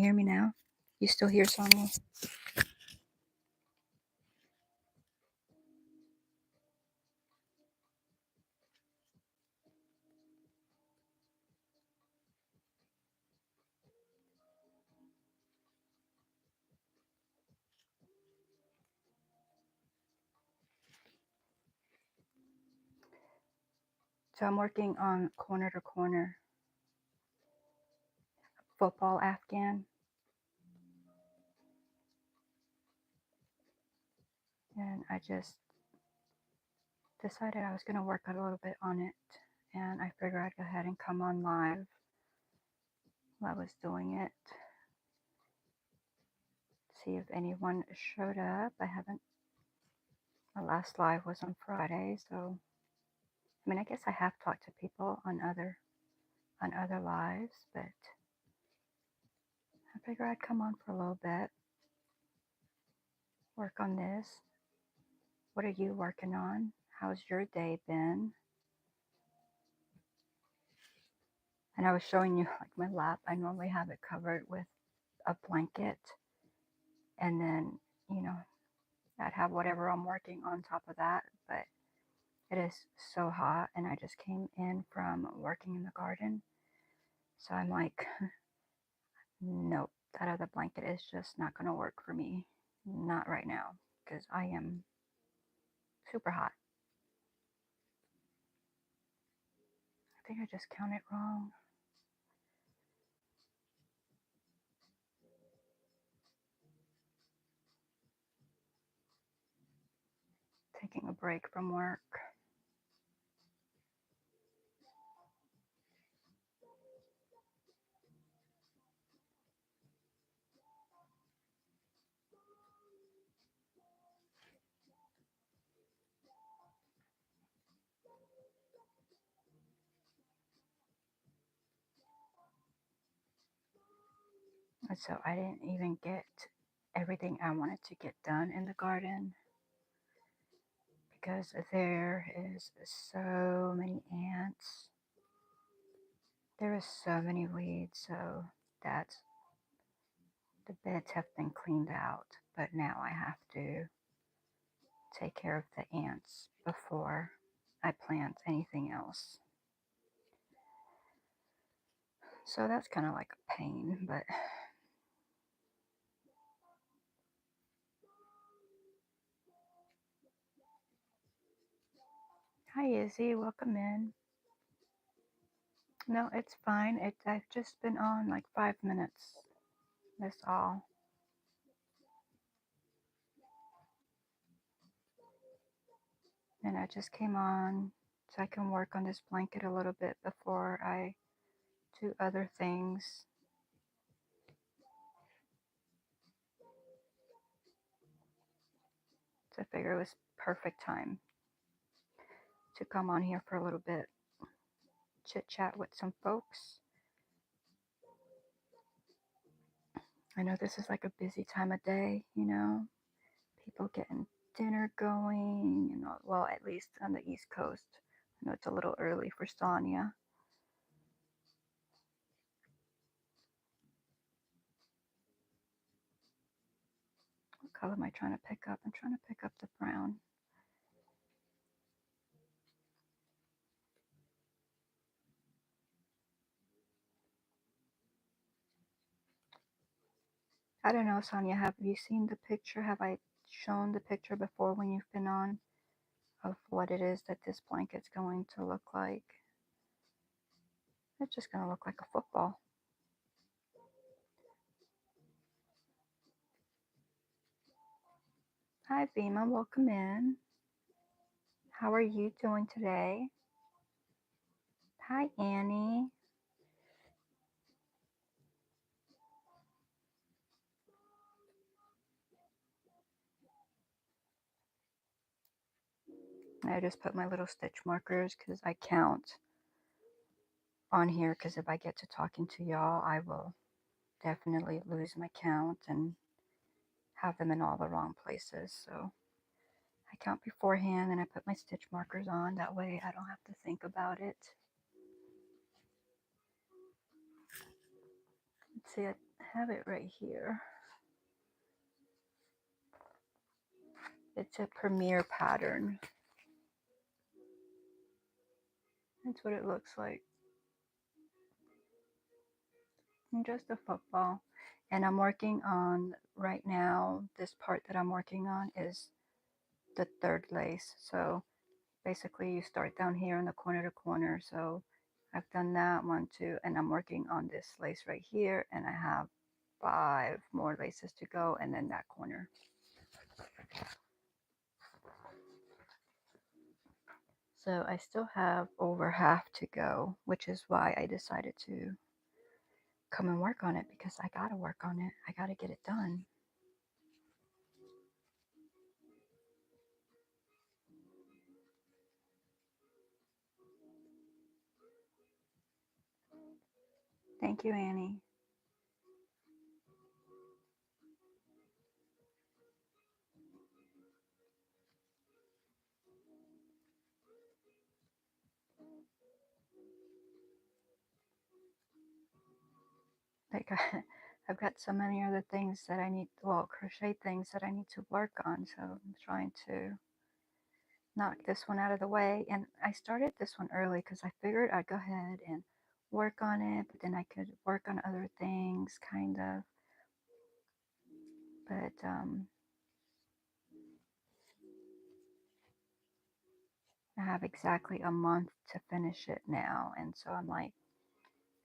hear me now? You still hear Sonia? So I'm working on corner to corner football Afghan. And I just decided I was going to work a little bit on it. And I figured I'd go ahead and come on live while I was doing it. See if anyone showed up. I haven't. My last live was on Friday, so I mean, I guess I have talked to people on other lives, but I figured I'd come on for a little bit, work on this. What are you working on? How's your day been? And I was showing you like my lap. I normally have it covered with a blanket, and then, you know, I'd have whatever I'm working on top of that, but it is so hot, and I just came in from working in the garden, so I'm like, nope, that other blanket is just not going to work for me, not right now, because I am super hot. I think I just counted wrong. Taking a break from work. And so I didn't even get everything I wanted to get done in the garden because there is so many ants. There is so many weeds, so that's, the beds have been cleaned out, but now I have to take care of the ants before I plant anything else. So that's kind of like a pain, but hi Izzy, welcome in. No, it's fine. I've just been on like 5 minutes. That's all. And I just came on so I can work on this blanket a little bit before I do other things. So I figured it was perfect time to come on here for a little bit, chit chat with some folks. I know this is like a busy time of day, you know, people getting dinner going, and all, well, at least on the East Coast. I know it's a little early for Sonia. What color am I trying to pick up? I'm trying to pick up the brown. I don't know, Sonia, have you seen the picture? Have I shown the picture before when you've been on of what it is that this blanket's going to look like? It's just going to look like a football. Hi, Vima, welcome in. How are you doing today? Hi, Annie. I just put my little stitch markers because I count on here, because if I get to talking to y'all, I will definitely lose my count and have them in all the wrong places. So I count beforehand and I put my stitch markers on. That way I don't have to think about it. Let's see, I have it right here. It's a Premier pattern. That's what it looks like. And just a football. And I'm working on, right now, this part that I'm working on is the third lace. So basically you start down here in the corner to corner. So I've done that 1, 2, and I'm working on this lace right here, and I have 5 more laces to go, and then that corner. So I still have over half to go, which is why I decided to come and work on it, because I gotta work on it. I gotta get it done. Thank you, Annie. Like I've got so many other things that I need, well, crochet things that I need to work on. So I'm trying to knock this one out of the way. And I started this one early because I figured I'd go ahead and work on it, but then I could work on other things, kind of. But I have exactly a month to finish it now, and so I'm like,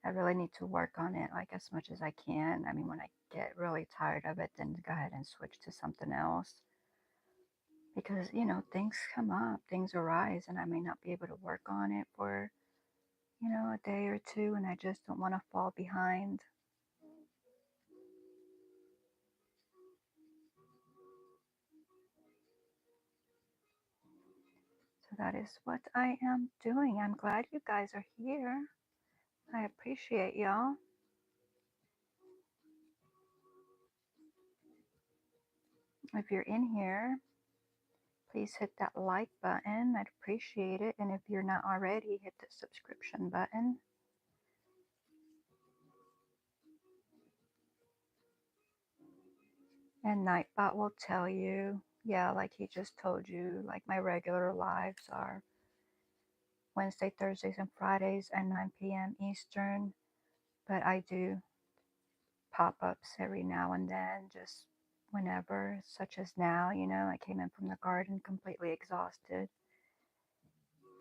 I really need to work on it like as much as I can. I mean, when I get really tired of it, then go ahead and switch to something else, because things come up, things arise, and I may not be able to work on it for a day or two, and I just don't want to fall behind. So that is what I am doing. I'm glad you guys are here. I appreciate y'all. If you're in here, please hit that like button. I'd appreciate it. And if you're not already, hit the subscription button. And Nightbot will tell you, yeah, like he just told you, like my regular lives are Wednesday, Thursdays, and Fridays at 9 p.m. Eastern. But I do pop-ups every now and then, just whenever, such as now. I came in from the garden completely exhausted.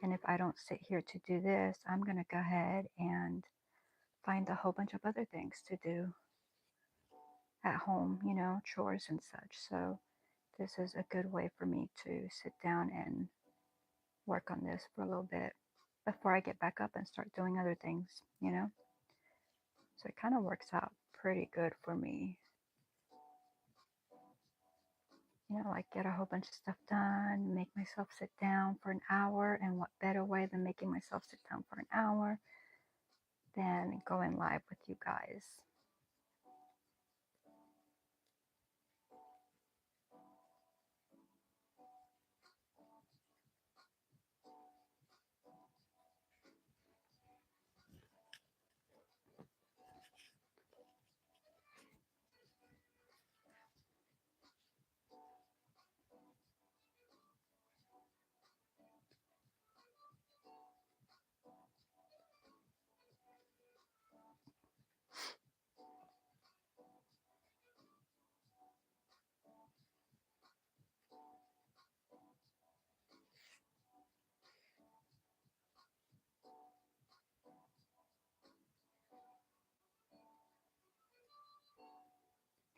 And if I don't sit here to do this, I'm going to go ahead and find a whole bunch of other things to do at home, chores and such. So this is a good way for me to sit down and work on this for a little bit before I get back up and start doing other things. So it kind of works out pretty good for me. Like get a whole bunch of stuff done, make myself sit down for an hour, and what better way than making myself sit down for an hour than going live with you guys.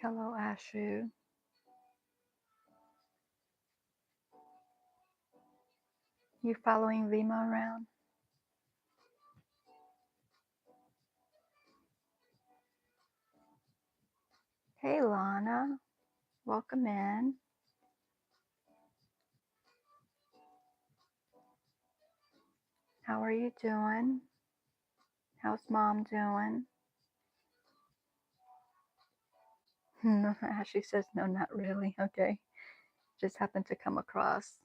Hello, Ashu. You following Vima around? Hey, Lana. Welcome in. How are you doing? How's mom doing? No, Ashley says no, not really. Okay. Just happened to come across.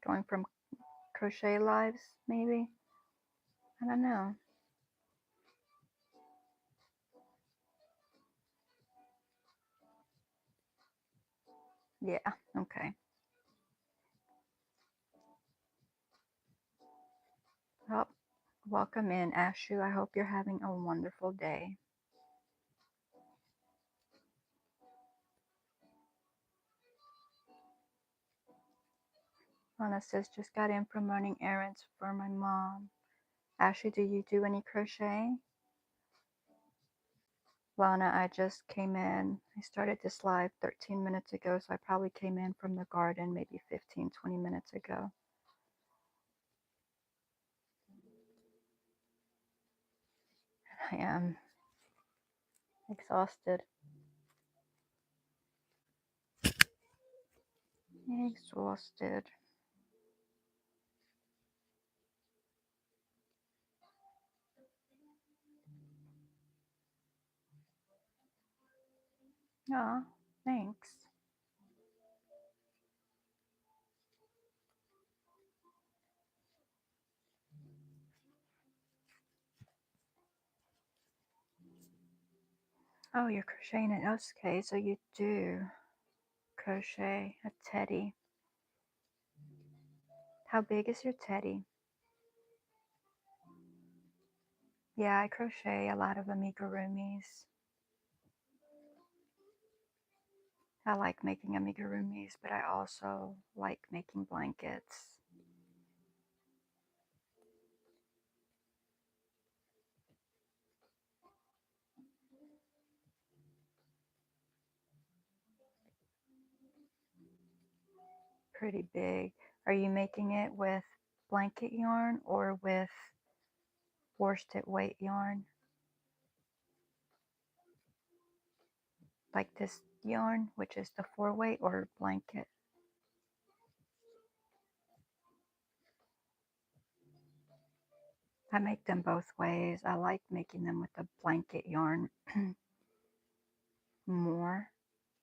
Going from crochet lives, maybe? I don't know. Yeah, okay. Well, welcome in, Ashu. I hope you're having a wonderful day. Lana says, just got in from running errands for my mom. Ashley, do you do any crochet? Lana, I just came in. I started this live 13 minutes ago, so I probably came in from the garden maybe 15, 20 minutes ago. I am exhausted. Exhausted. Aw, thanks. Oh, you're crocheting it. Okay, so you do crochet a teddy. How big is your teddy? Yeah, I crochet a lot of amigurumis. I like making amigurumis, but I also like making blankets. Pretty big. Are you making it with blanket yarn or with worsted weight yarn? Like this yarn, which is the 4-weight, or blanket? I make them both ways. I like making them with the blanket yarn more.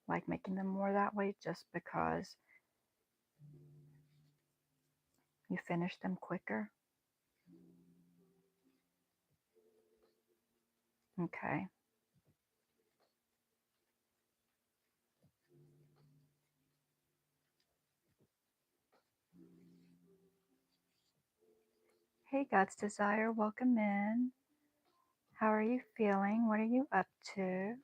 Like making them more that way just because you finish them quicker. Okay. Hey, God's Desire, welcome in. How are you feeling? What are you up to?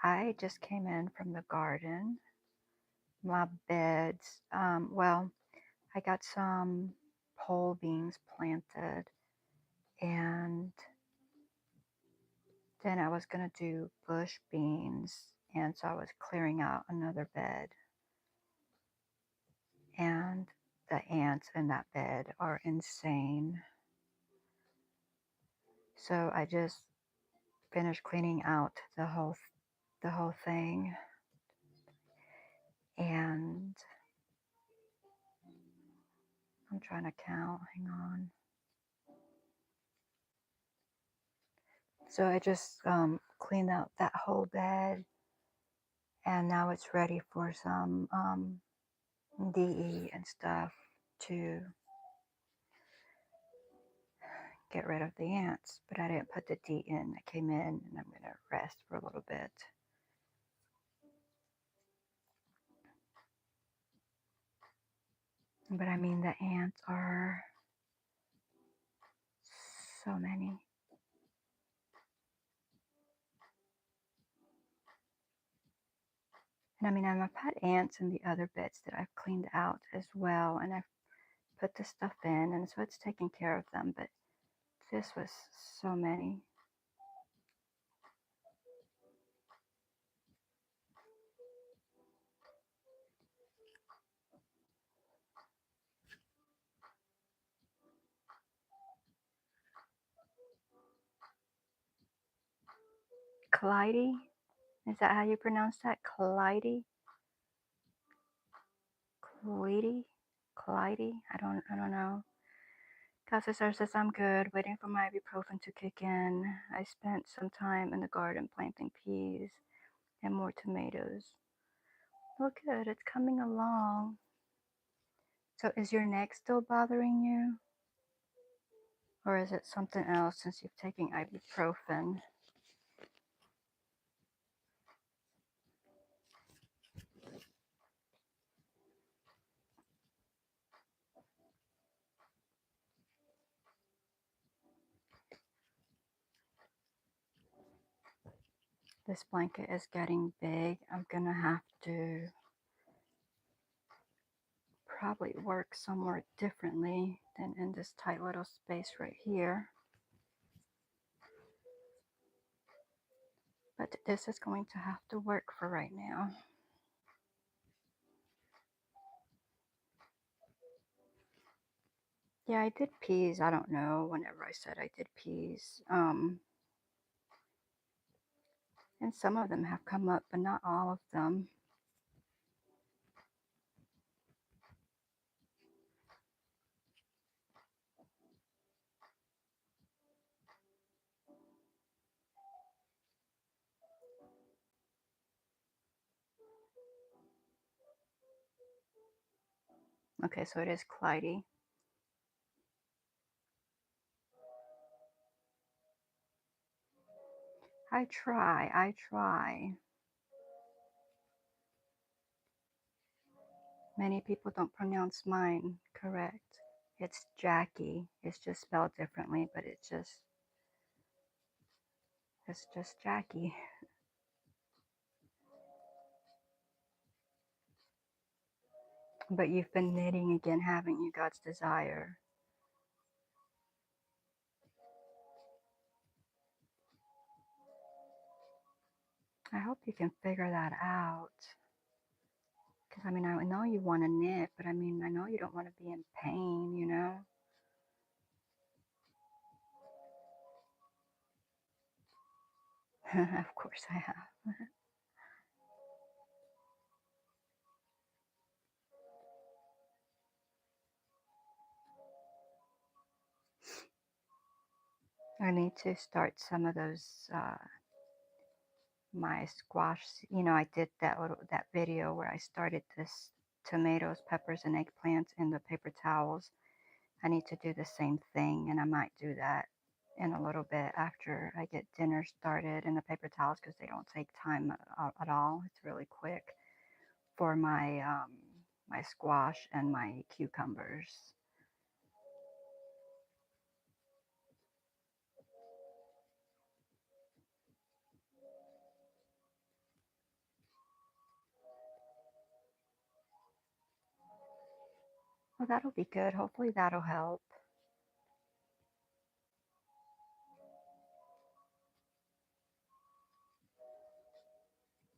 I just came in from the garden. My beds, well, I got some pole beans planted, and then I was going to do bush beans, and so I was clearing out another bed, and the ants in that bed are insane. So I just finished cleaning out the whole thing, and I'm trying to count. Hang on. So I just cleaned out that whole bed, and now it's ready for some DE and stuff to get rid of the ants. But I didn't put the DE in. I came in and I'm going to rest for a little bit. But I mean, the ants are so many. And I mean, I've had ants in the other beds that I've cleaned out as well. And I've put the stuff in, and so it's taking care of them. But this was so many. Clyde? Is that how you pronounce that? Clyde? Clyde? Clyde? I don't know. Casa says, I'm good, waiting for my ibuprofen to kick in. I spent some time in the garden planting peas and more tomatoes. Well, good, it's coming along. So is your neck still bothering you? Or is it something else since you've taken ibuprofen? This blanket is getting big. I'm gonna have to probably work somewhere differently than in this tight little space right here. But this is going to have to work for right now. Yeah, I did peas. I don't know whenever I said I did peas. And some of them have come up, but not all of them. Okay, so it is Clyde. I try. Many people don't pronounce mine correct. It's Jacquie. It's just spelled differently, but it's just Jacquie. But you've been knitting again, haven't you, God's Desire? I hope you can figure that out. Because, I mean, I know you want to knit, but I mean, I know you don't want to be in pain, you know? Of course I have. I need to start some of those, my squash, you know, I did that video where I started this tomatoes, peppers, and eggplants in the paper towels. I need to do the same thing, and I might do that in a little bit after I get dinner started in the paper towels because they don't take time at all. It's really quick for my squash and my cucumbers. Well, that'll be good. Hopefully that'll help.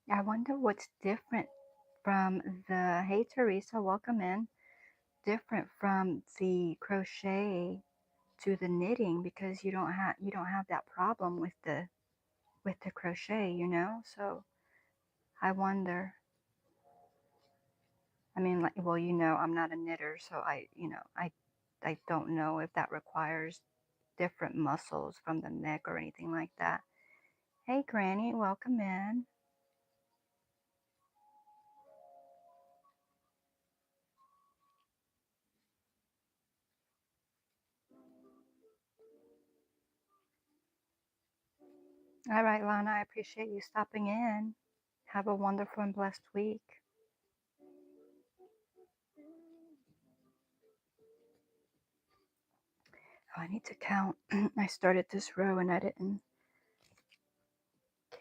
I wonder what's different from the, hey Teresa, welcome in, different from the crochet to the knitting, because you don't have that problem with the crochet, you know? So I wonder. I mean, like, well, you know, I'm not a knitter, so I don't know if that requires different muscles from the neck or anything like that. Hey Granny, welcome in. All right, Lana, I appreciate you stopping in. Have a wonderful and blessed week. Oh, I need to count. I started this row and I didn't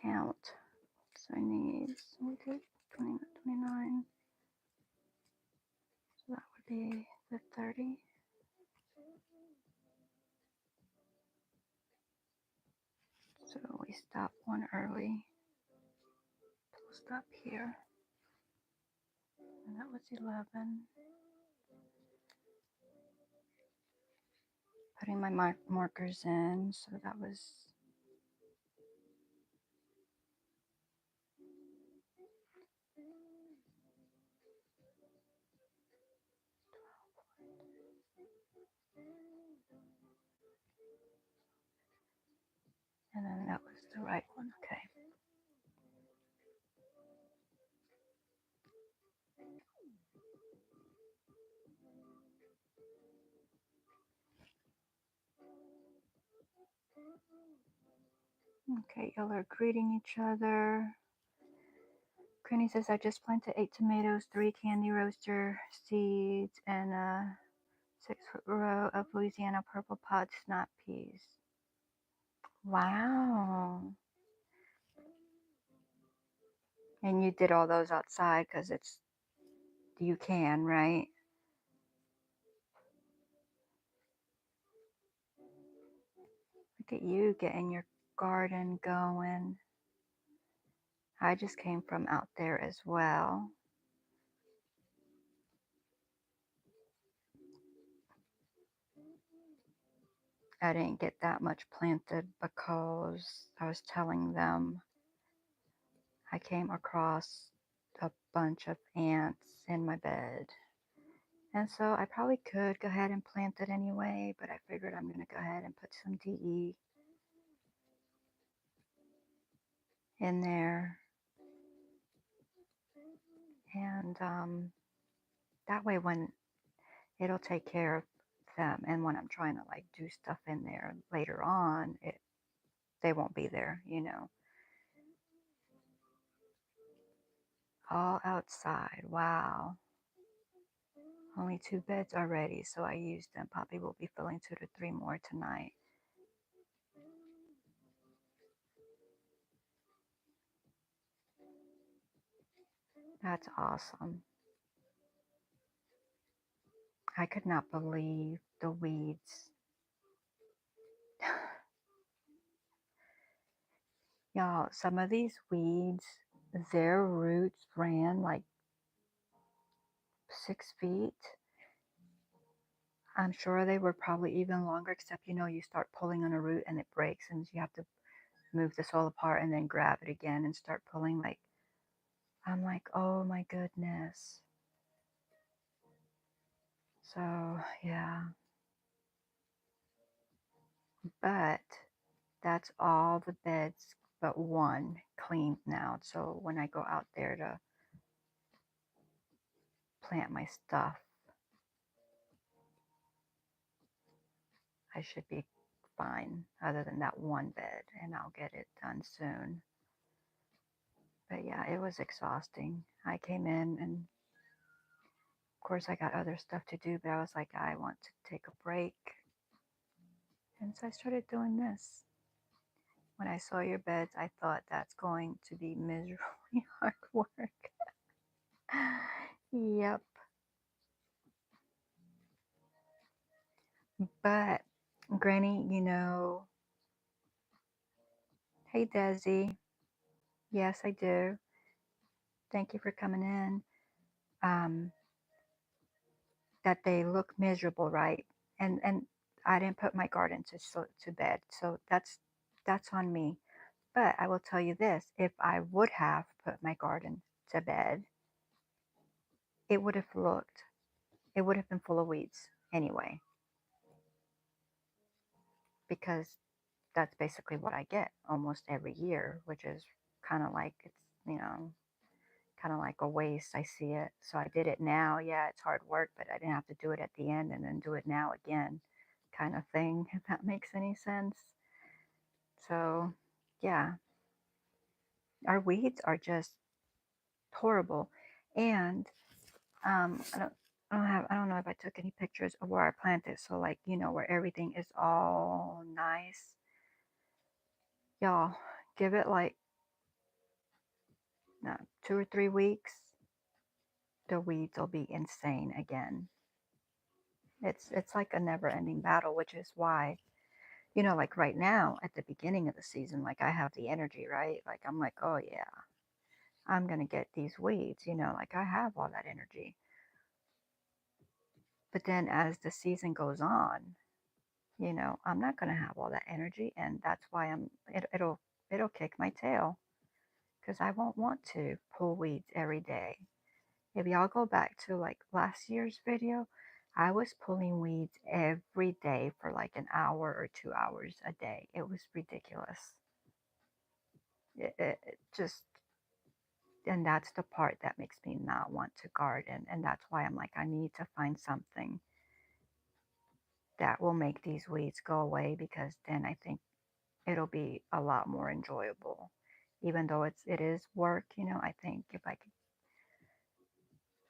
count. So I need 20, 29. So that would be the 30. So we stop one early. We'll stop here. And that was 11. Putting my markers in. So that was and then that was the right one. Okay. Okay, y'all are greeting each other. Granny says, I just planted 8 tomatoes, 3 candy roaster seeds, and a 6-foot row of Louisiana purple pod snap peas. Wow. And you did all those outside because you can, right? Look at you getting your garden going. I just came from out there as well. I didn't get that much planted because I was telling them I came across a bunch of ants in my bed. And so I probably could go ahead and plant it anyway, but I figured I'm going to go ahead and put some DE in there. And that way when it'll take care of them, and when I'm trying to like do stuff in there later on, they won't be there, you know. All outside. Wow. Only 2 beds already, so I used them. Poppy will be filling 2 to 3 more tonight. That's awesome. I could not believe the weeds. Y'all, some of these weeds, their roots ran like 6 feet. I'm sure they were probably even longer, except you know, you start pulling on a root and it breaks, and you have to move the soil apart and then grab it again and start pulling. Like, I'm like, oh my goodness. So, yeah. But that's all the beds but one cleaned now. So when I go out there to plant my stuff, I should be fine other than that one bed, and I'll get it done soon. But yeah, it was exhausting. I came in, and of course I got other stuff to do, but I was like, I want to take a break. And so I started doing this. When I saw your beds, I thought that's going to be miserably hard work. Yep. But Granny, you know, hey Desi, yes I do. Thank you for coming in. Um, that they look miserable, right? And I didn't put my garden to bed, so that's on me. But I will tell you this: if I would have put my garden to bed, it would have looked, it would have been full of weeds anyway, because that's basically what I get almost every year, which is kind of like it's you know kind of like a waste. I see it, so I did it now. Yeah, it's hard work, but I didn't have to do it at the end and then do it now again, kind of thing. If that makes any sense. So, yeah, our weeds are just horrible, and I don't. I don't know if I took any pictures of where I planted. So like, you know, where everything is all nice. Y'all, give it like 2 or 3 weeks, the weeds will be insane again. It's like a never-ending battle, which is why, you know, like right now at the beginning of the season, like I have the energy, right? Like I'm like, oh yeah, I'm gonna get these weeds, you know, like I have all that energy. But then as the season goes on, you know, I'm not gonna have all that energy, and that's why it'll kick my tail because I won't want to pull weeds every day. If y'all go back to like last year's video, I was pulling weeds every day for like an hour or 2 hours a day. It was ridiculous. It just, and that's the part that makes me not want to garden. And that's why I'm like, I need to find something that will make these weeds go away, because then I think it'll be a lot more enjoyable. Even though it is work, you know, I think if I could,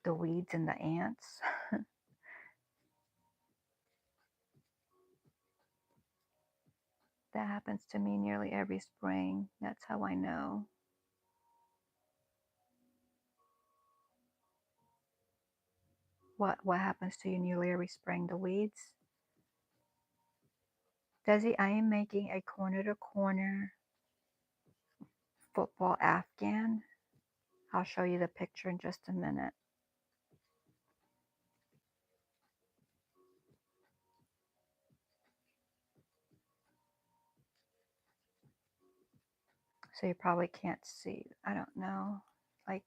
the weeds and the ants, that happens to me nearly every spring. That's how I know. What happens to you, Newly? Are we spraying the weeds? Desi, I am making a corner to corner football Afghan. I'll show you the picture in just a minute. So you probably can't see. I don't know. Like,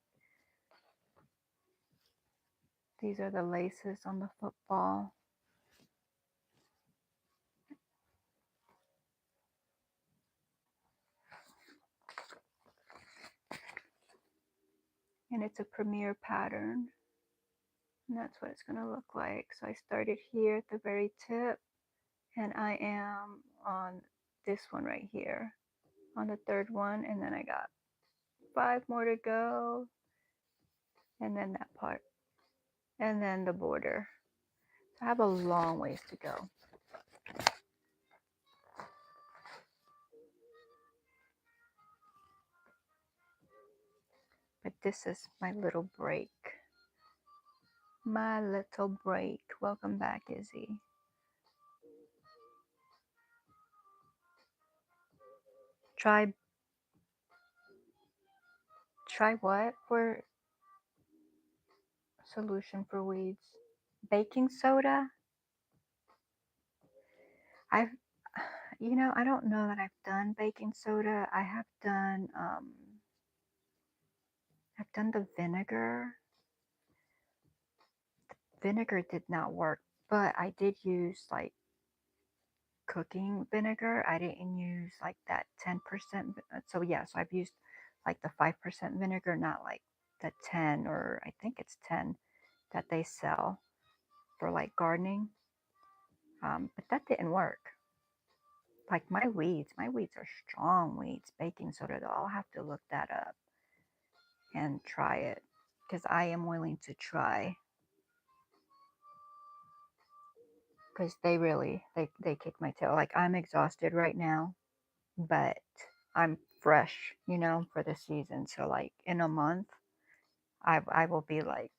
these are the laces on the football. And it's a premier pattern. And that's what it's going to look like. So I started here at the very tip, and I am on this one right here, on the third one, and then I got 5 more to go, and then that part, and then the border. So I have a long ways to go. But this is my little break. My little break. Welcome back, Izzy. Try what for solution for weeds? Baking soda? I've, I don't know that I've done baking soda. I've done the vinegar. Vinegar did not work, but I did use like cooking vinegar. I didn't use like that 10%. So yeah, so I've used like the 5% vinegar, not like the 10, or I think it's 10 that they sell for like gardening. But that didn't work. Like my weeds are strong weeds. Baking soda though, I'll have to look that up and try it, because I am willing to try. Because they kick my tail. Like, I'm exhausted right now, but I'm fresh, for the season. So like in a month, I will be like,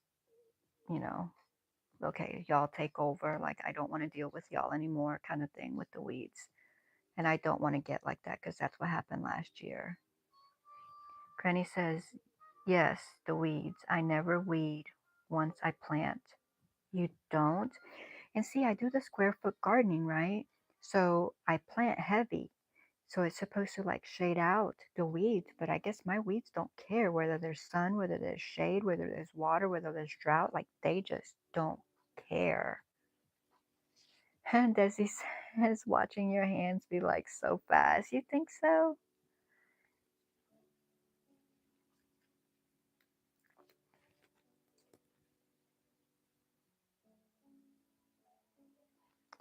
you know, okay, y'all take over. Like, I don't want to deal with y'all anymore, kind of thing, with the weeds. And I don't want to get like that, because that's what happened last year. Granny says, yes, the weeds. I never weed once I plant. You don't? And see, I do the square foot gardening, right? So I plant heavy. So it's supposed to like shade out the weeds, but I guess my weeds don't care whether there's sun, whether there's shade, whether there's water, whether there's drought. Like, they just don't care. And Desi says, watching your hands be like so fast. You think so?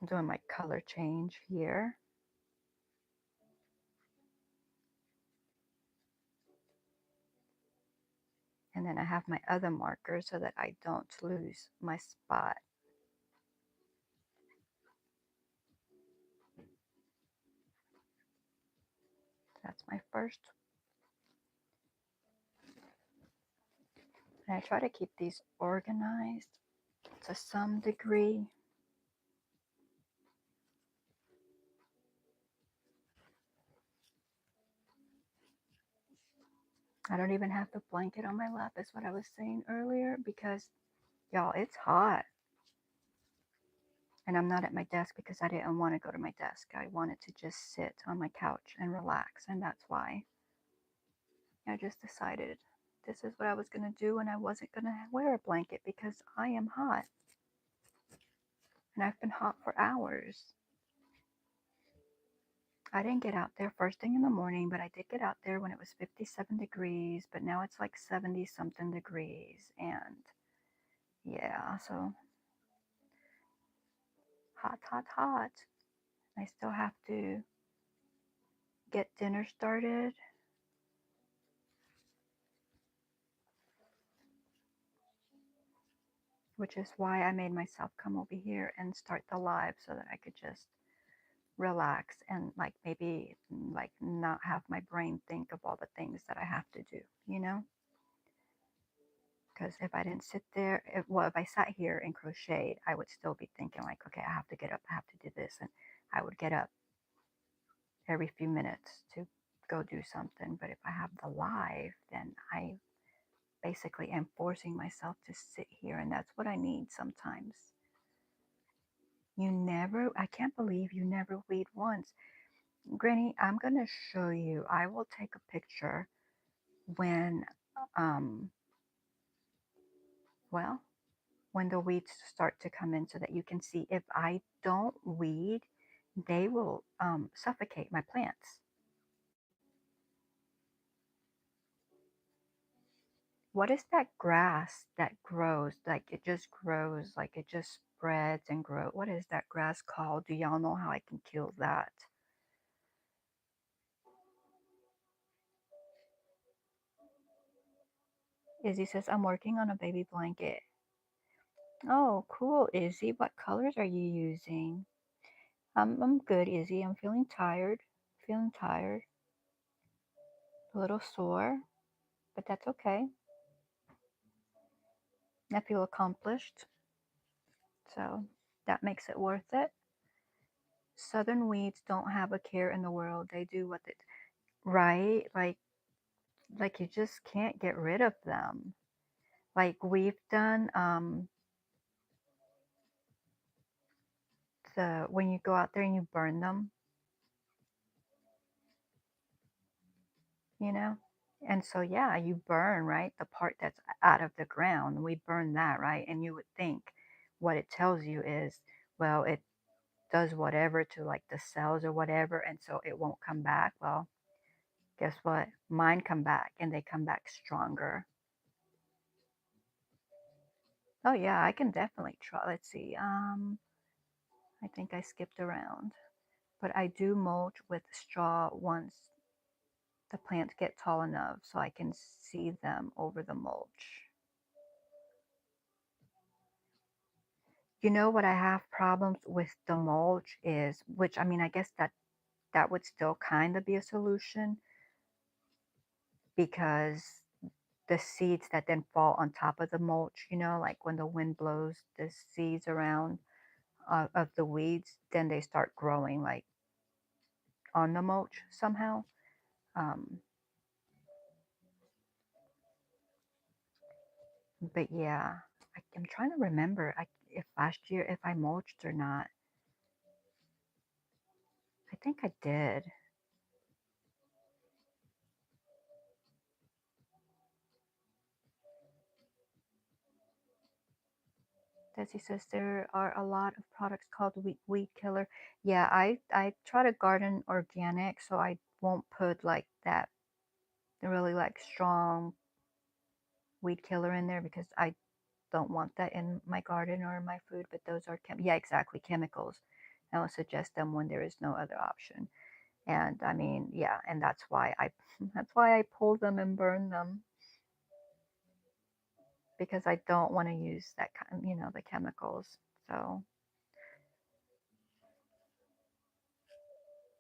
I'm doing my color change here. And then I have my other marker so that I don't lose my spot. That's my first. And I try to keep these organized to some degree. I don't even have the blanket on my lap, is what I was saying earlier, because y'all, it's hot. And I'm not at my desk because I didn't want to go to my desk. I wanted to just sit on my couch and relax. And that's why I just decided this is what I was going to do, and I wasn't going to wear a blanket because I am hot. And I've been hot for hours. I didn't get out there first thing in the morning, but I did get out there when it was 57 degrees, but now it's like 70 something degrees. And yeah, so hot, hot, hot. I still have to get dinner started. Which is why I made myself come over here and start the live, so that I could just relax and like maybe like not have my brain think of all the things that I have to do, because Because if I didn't sit there, if I sat here and crocheted, I would still be thinking like, okay, I have to get up, I have to do this. And I would get up every few minutes to go do something. But if I have the live, then I basically am forcing myself to sit here. And that's what I need sometimes. I can't believe you never weed once. Granny, I'm going to show you. I will take a picture when, um, well, when the weeds start to come in so that you can see if I don't weed, they will suffocate my plants. What is that grass that grows? Like it just grows, like it just spreads and grows. What is that grass called? Do y'all know how I can kill that? Izzy says, I'm working on a baby blanket. Oh, cool, Izzy. What colors are you using? I'm good, Izzy. I'm feeling tired. Feeling tired. A little sore, but that's okay. I feel accomplished. So that makes it worth it. Southern weeds don't have a care in the world. They do what they right. Like you just can't get rid of them. Like we've done the when you go out there and you burn them, you know? And so yeah, you burn, right? The part that's out of the ground. We burn that, right? And you would think what it tells you is, well, it does whatever to like the cells or whatever, and so it won't come back. Well, guess what? Mine come back and they come back stronger. Oh yeah, I can definitely try. Let's see. I think I skipped around. But I do mulch with straw once the plants get tall enough so I can see them over the mulch. You know what I have problems with the mulch is, which I mean, I guess that would still kind of be a solution because the seeds that then fall on top of the mulch, you know, like when the wind blows the seeds around of the weeds, then they start growing like on the mulch somehow. Um, but yeah, I'm trying to remember if last year if I mulched or not. I think I did. Desi says there are a lot of products called weed killer. Yeah, I try to garden organic, so I won't put like that really like strong weed killer in there because I don't want that in my garden or my food. But those are yeah, exactly, chemicals. I will suggest them when there is no other option. And I mean, yeah, and that's why I pull them and burn them because I don't want to use that kind, the chemicals. So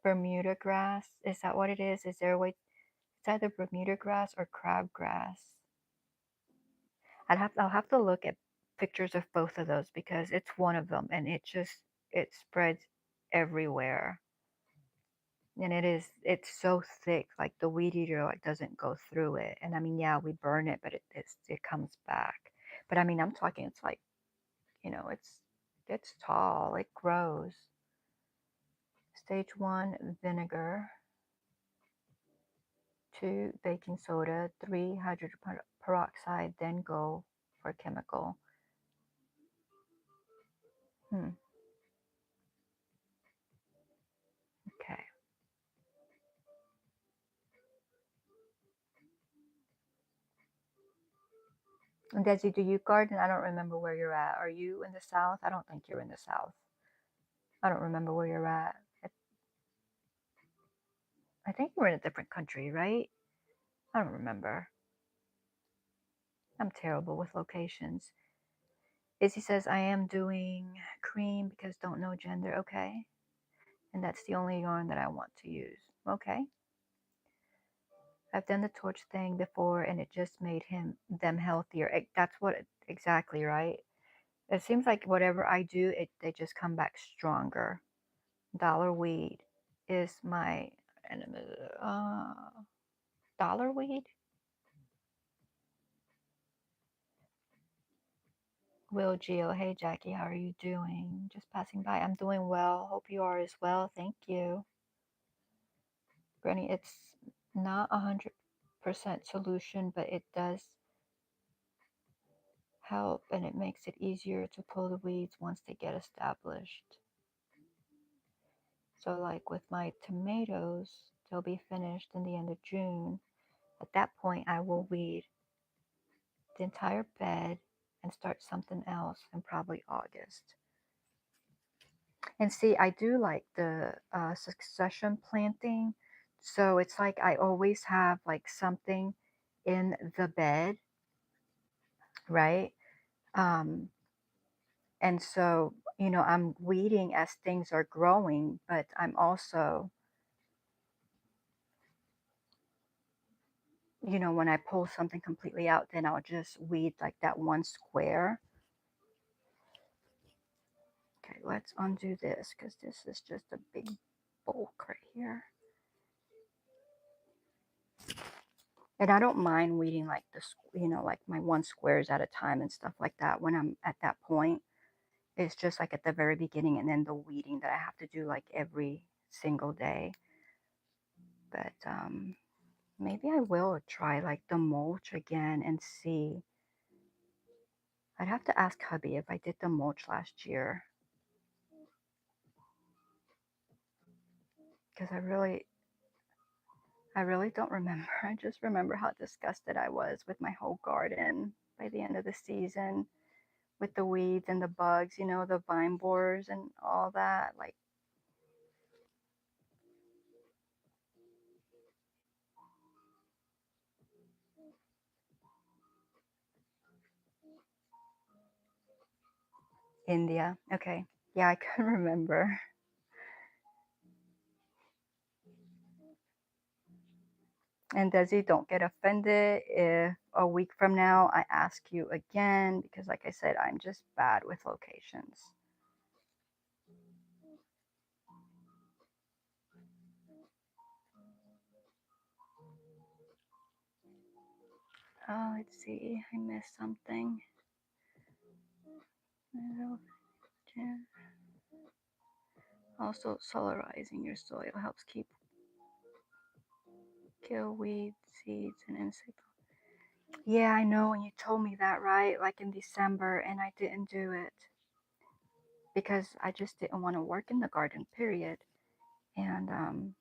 Bermuda grass, is that what it is? Is there a way? It's either Bermuda grass or crabgrass. I'll have to look at pictures of both of those because it's one of them and it spreads everywhere. And it's so thick, like the weed eater like doesn't go through it. And I mean, yeah, we burn it, but it comes back. But I mean, I'm talking it's like, it's tall, it grows. Stage 1 vinegar, 2 baking soda, 3 hydrogen peroxide, then go for chemical. Okay. And Desi, do you garden? I don't remember where you're at. Are you in the South? I don't think you're in the South. I don't remember where you're at. I think you're in a different country, right? I don't remember. I'm terrible with locations. Izzy says, I am doing cream because don't know gender. Okay. And that's the only yarn that I want to use. Okay. I've done the torch thing before and it just made them healthier. That's what exactly, right? It seems like whatever I do, they just come back stronger. Dollar weed is my enemy. Dollar weed? Will Geo, hey Jackie, how are you doing? Just passing by. I'm doing well. Hope you are as well. Thank you. Granny, it's not 100% solution, but it does help and it makes it easier to pull the weeds once they get established. So like with my tomatoes, they'll be finished in the end of June. At that point, I will weed the entire bed and start something else in probably August. And see, I do like the succession planting. So it's like I always have like something in the bed, right? Um, and so, I'm weeding as things are growing, but I'm also, when I pull something completely out, then I'll just weed like that one square. Okay, let's undo this because this is just a big bulk right here. And I don't mind weeding like like my one squares at a time and stuff like that when I'm at that point. It's just like at the very beginning and then the weeding that I have to do like every single day. But maybe I will try like the mulch again and see. I'd have to ask hubby if I did the mulch last year. Because I really don't remember. I just remember how disgusted I was with my whole garden by the end of the season with the weeds and the bugs, the vine borers and all that. Like, India. Okay. Yeah, I can remember. And Desi, don't get offended if a week from now I ask you again, because like I said, I'm just bad with locations. Oh, let's see. I missed something. Also, solarizing your soil helps kill weeds, seeds, and insects. Yeah, I know. And you told me that, right? Like in December, and I didn't do it because I just didn't want to work in the garden, period. And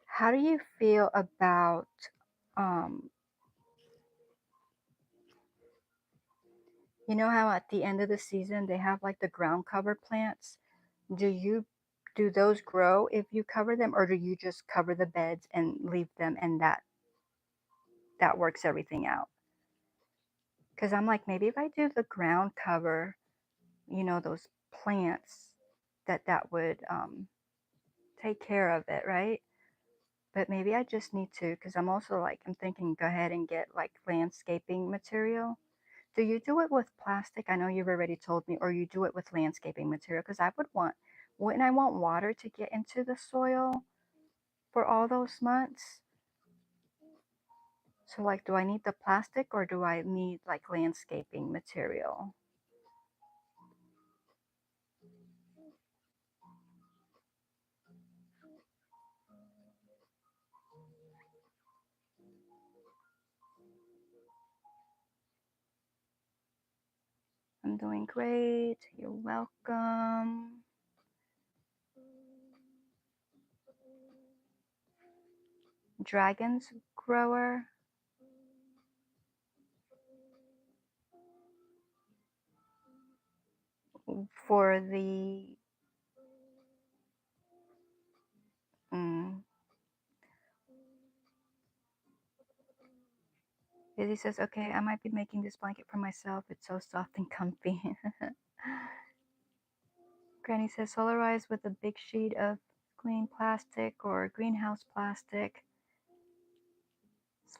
how do you feel about um, you know how at the end of the season they have like the ground cover plants? Do those grow if you cover them, or do you just cover the beds and leave them and that works everything out? Because I'm like, maybe if I do the ground cover, those plants, that would take care of it, right? But maybe I just need to, because I'm also like, I'm thinking go ahead and get like landscaping material. Do you do it with plastic? I know you've already told me, or you do it with landscaping material? Because wouldn't I want water to get into the soil for all those months? So like, do I need the plastic or do I need like landscaping material? I'm doing great. You're welcome. Dragons grower. For the mm, Izzy says, okay, I might be making this blanket for myself. It's so soft and comfy. Granny says, solarize with a big sheet of clean plastic or greenhouse plastic.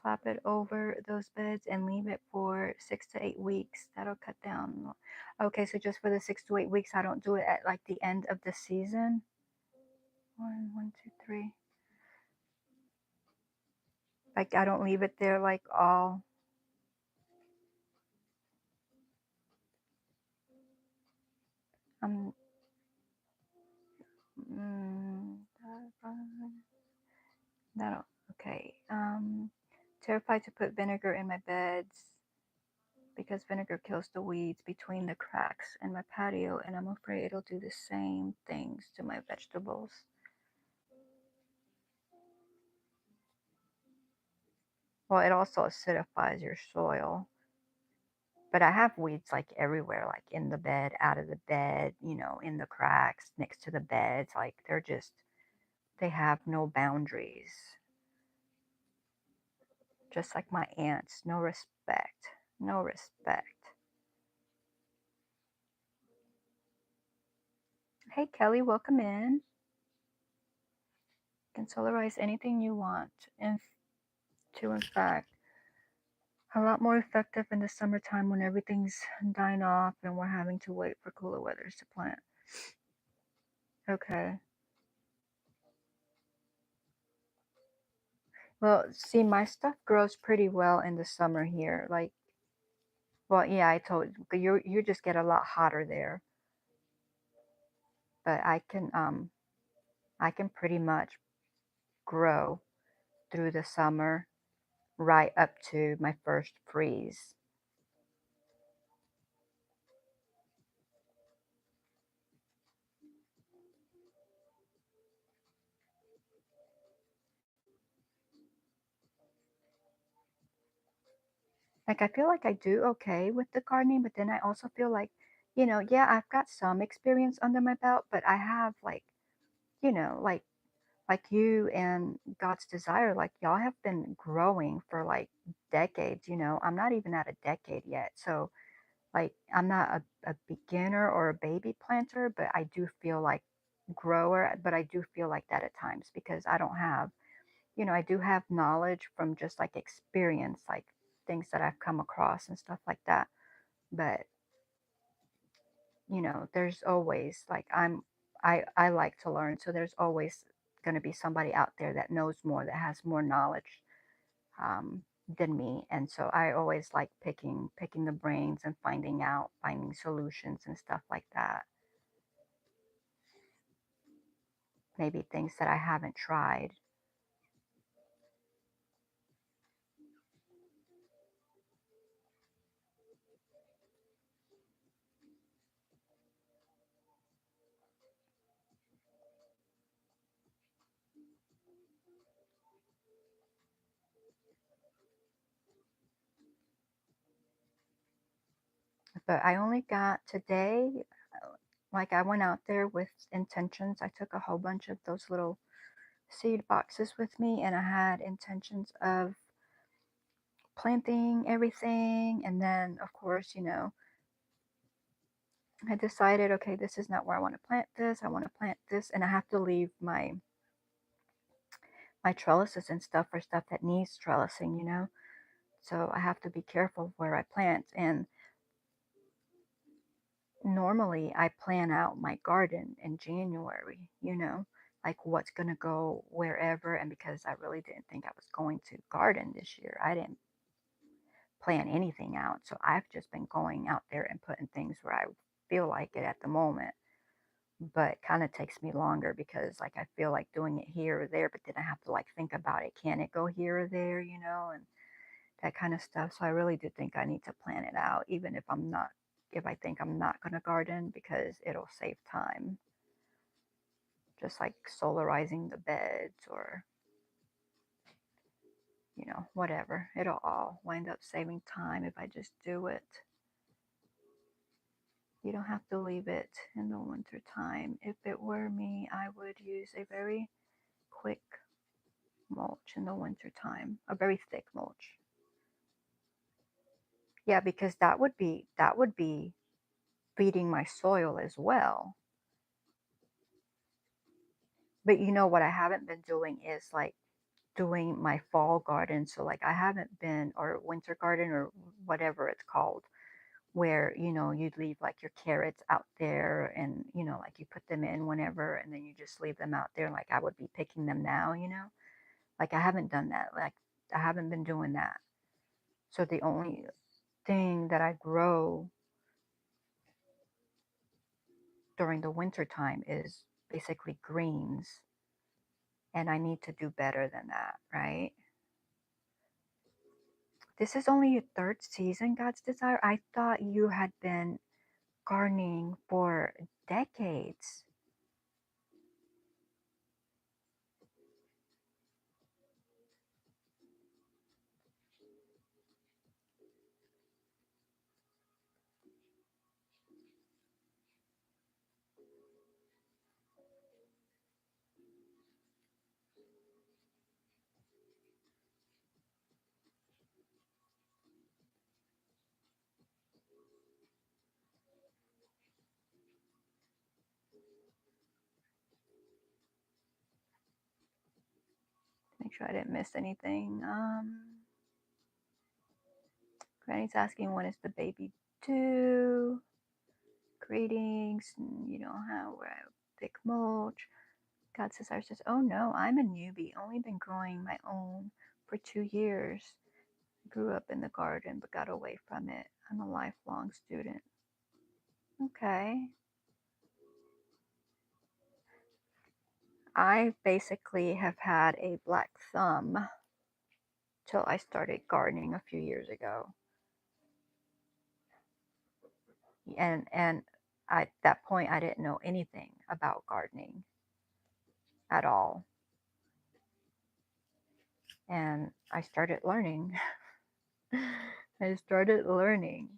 Slap it over those beds and leave it for 6 to 8 weeks. That'll cut down. Okay, so just for the 6 to 8 weeks, I don't do it at like the end of the season. One, two, three. Like I don't leave it there like all. Um. Mm, that'll. Okay. Terrified to put vinegar in my beds because vinegar kills the weeds between the cracks in my patio, and I'm afraid it'll do the same things to my vegetables. Well, it also acidifies your soil. But I have weeds like everywhere, like in the bed, out of the bed, in the cracks next to the beds. Like they have no boundaries. Just like my ants, no respect. No respect. Hey, Kelly, welcome in. You can solarize anything you want. In fact, a lot more effective in the summertime when everything's dying off and we're having to wait for cooler weathers to plant. Okay. Well, see, my stuff grows pretty well in the summer here. Like, well, yeah, I told you just get a lot hotter there. But I can pretty much grow through the summer right up to my first freeze. Like I feel like I do okay with the gardening, but then I also feel like, yeah, I've got some experience under my belt, but I have like, you know, like like you and God's Desire, like y'all have been growing for like decades. I'm not even at a decade yet. So like I'm not a beginner or a baby planter, but I do feel like grower, but I do feel like that at times because I don't have, I do have knowledge from just like experience, like things that I've come across and stuff like that. But, there's always like I like to learn. So there's always going to be somebody out there that knows more, that has more knowledge than me. And so I always like picking the brains and finding solutions and stuff like that. Maybe things that I haven't tried. But I only got today, like I went out there with intentions. I took a whole bunch of those little seed boxes with me, and I had intentions of planting everything. And then, of course, I decided, okay, this is not where I want to plant this. I want to plant this, and I have to leave my trellises and stuff for stuff that needs trellising. So I have to be careful where I plant. And normally I plan out my garden in January, like what's going to go wherever. And because I really didn't think I was going to garden this year, I didn't plan anything out. So I've just been going out there and putting things where I feel like it at the moment. But kind of takes me longer because like I feel like doing it here or there, but then I have to like think about it. Can it go here or there, and that kind of stuff. So I really do think I need to plan it out, even if I think I'm not going to garden, because it'll save time. Just like solarizing the beds or, whatever. It'll all wind up saving time if I just do it. You don't have to leave it in the winter time. If it were me, I would use a very quick mulch in the winter time, a very thick mulch. Yeah, because that would be feeding my soil as well. But you know what I haven't been doing is like doing my fall garden. So like I haven't been, or winter garden or whatever it's called, where you'd leave like your carrots out there, and like you put them in whenever, and then you just leave them out there like I would be picking them now. Like I haven't done that. Like I haven't been doing that. So the only thing that I grow during the winter time is basically greens, and I need to do better than that, right? This is only your third season, God's Desire. I thought you had been gardening for decades. Make sure I didn't miss anything. Granny's asking, when is the baby due? Greetings. How we're thick mulch. God says, oh no, I'm a newbie. Only been growing my own for 2 years. Grew up in the garden but got away from it. I'm a lifelong student. Okay. I basically have had a black thumb till I started gardening a few years ago. And at that point I didn't know anything about gardening at all. And I started learning. I started learning.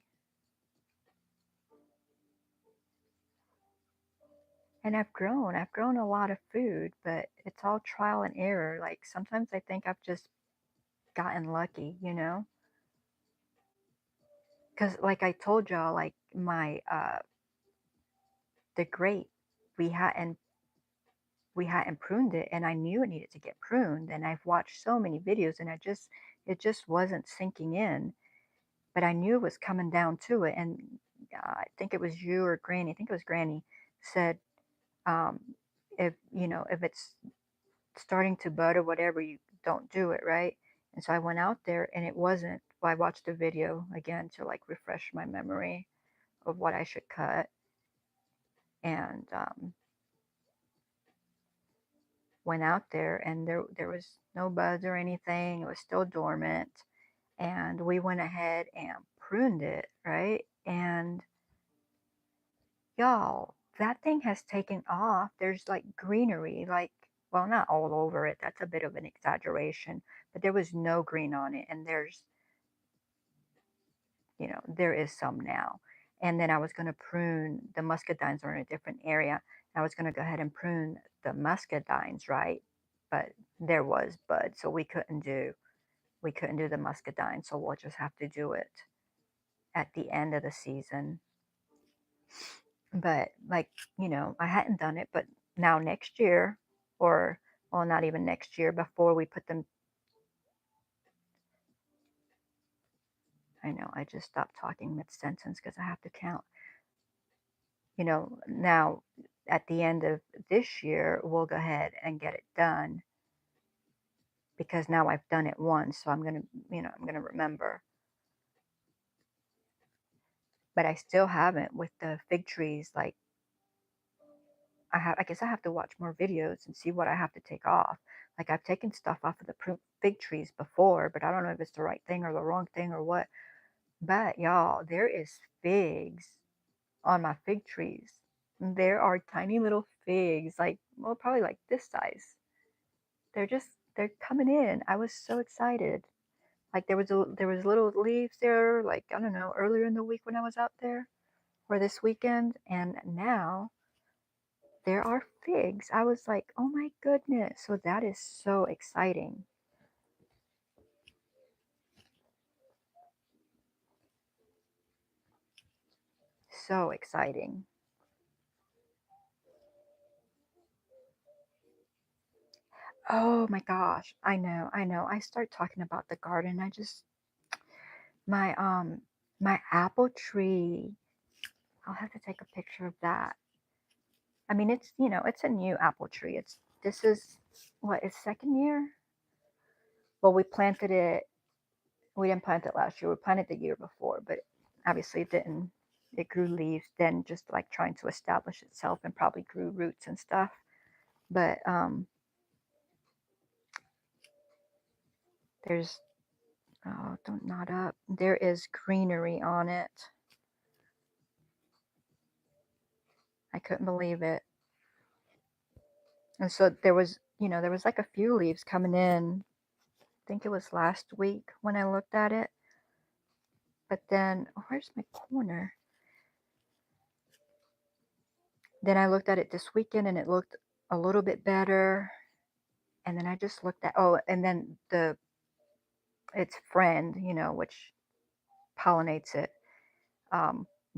And I've grown. I've grown a lot of food, but it's all trial and error. Like sometimes I think I've just gotten lucky. Because like I told y'all, like my the grape, we hadn't we hadn't pruned it, and I knew it needed to get pruned, and I've watched so many videos, and it just wasn't sinking in. But I knew it was coming down to it, and I think it was you or Granny. I think it was Granny said, um, if it's starting to bud or whatever, you don't do it, right? And so I went out there, and it wasn't. Well, I watched a video again to like refresh my memory of what I should cut, and went out there, and there was no buds or anything. It was still dormant, and we went ahead and pruned it, right? And y'all, that thing has taken off. There's like greenery, like, well, not all over it. That's a bit of an exaggeration, but there was no green on it, and there is some now. And then I was going to prune the muscadines are in a different area. I was going to go ahead and prune the muscadines, right? But there was bud, so we couldn't do the muscadine, so we'll just have to do it at the end of the season. But like, I hadn't done it, but now next year, or well, not even next year, before we put them. I know I just stopped talking mid sentence because I have to count. Now at the end of this year, we'll go ahead and get it done, because now I've done it once, so I'm gonna remember. But I still haven't with the fig trees. Like I guess I have to watch more videos and see what I have to take off. Like I've taken stuff off of the fig trees before, but I don't know if it's the right thing or the wrong thing or what. But y'all, there is figs on my fig trees. There are tiny little figs, like, well, probably like this size. They're coming in. I was so excited. Like there was little leaves there, like I don't know, earlier in the week when I was out there, or this weekend, and now there are figs. I was like, oh my goodness. So that is so exciting. So exciting. Oh my gosh. I know, I know. I start talking about the garden. I just my my apple tree. I'll have to take a picture of that. I mean, it's, it's a new apple tree. This is what, its second year? Well, we didn't plant it last year. We planted the year before, but obviously it didn't. It grew leaves, then just like trying to establish itself and probably grew roots and stuff. But there's oh, don't knot up. There is greenery on it. I couldn't believe it. And so there was like a few leaves coming in. I think it was last week when I looked at it. But then, oh, where's my corner? Then I looked at it this weekend and it looked a little bit better. And then I just looked at, oh, and then its friend, which pollinates it,